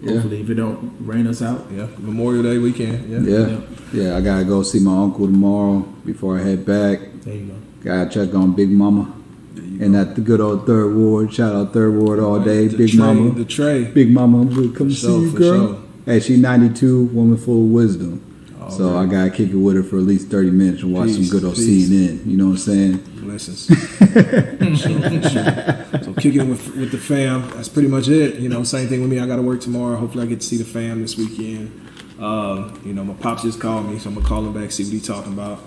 [SPEAKER 2] Yeah.
[SPEAKER 4] Hopefully, if it don't rain us out.
[SPEAKER 1] Yeah, Memorial Day weekend.
[SPEAKER 2] Yeah. I gotta go see my uncle tomorrow before I head back.
[SPEAKER 4] There you go.
[SPEAKER 2] Gotta check on Big Mama. And at the good old Third Ward. Shout out Third Ward all day. Big Mama.
[SPEAKER 1] The tray.
[SPEAKER 2] Big Mama, we'll come see you, girl.
[SPEAKER 1] Sure.
[SPEAKER 2] Hey, she 92, woman full of wisdom. So I gotta kick it with her for at least 30 minutes and watch some good old CNN. You know what I'm saying?
[SPEAKER 1] Blessings. Sure. So kicking with the fam. That's pretty much it. You know, same thing with me. I got to work tomorrow. Hopefully, I get to see the fam this weekend. You know, my pops just called me, so I'm gonna call him back, see what he's talking about.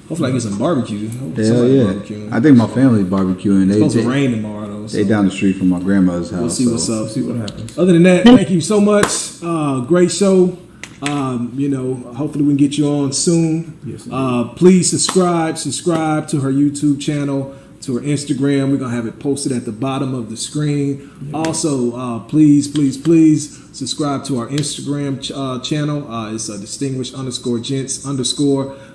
[SPEAKER 1] Hopefully, I get some barbecue.
[SPEAKER 2] Hell yeah! I think my family's barbecuing.
[SPEAKER 1] It's supposed to rain tomorrow, though. So
[SPEAKER 2] they down the street from my grandmother's house.
[SPEAKER 1] We'll see what's up.
[SPEAKER 4] See what happens.
[SPEAKER 1] Other than that, thank you so much. Great show. You know, hopefully we can get you on soon.
[SPEAKER 4] Yes,
[SPEAKER 1] please subscribe to her YouTube channel, to her Instagram. We're gonna have it posted at the bottom of the screen. Yeah. Also, please subscribe to our Instagram channel. It's distinguished_gents_.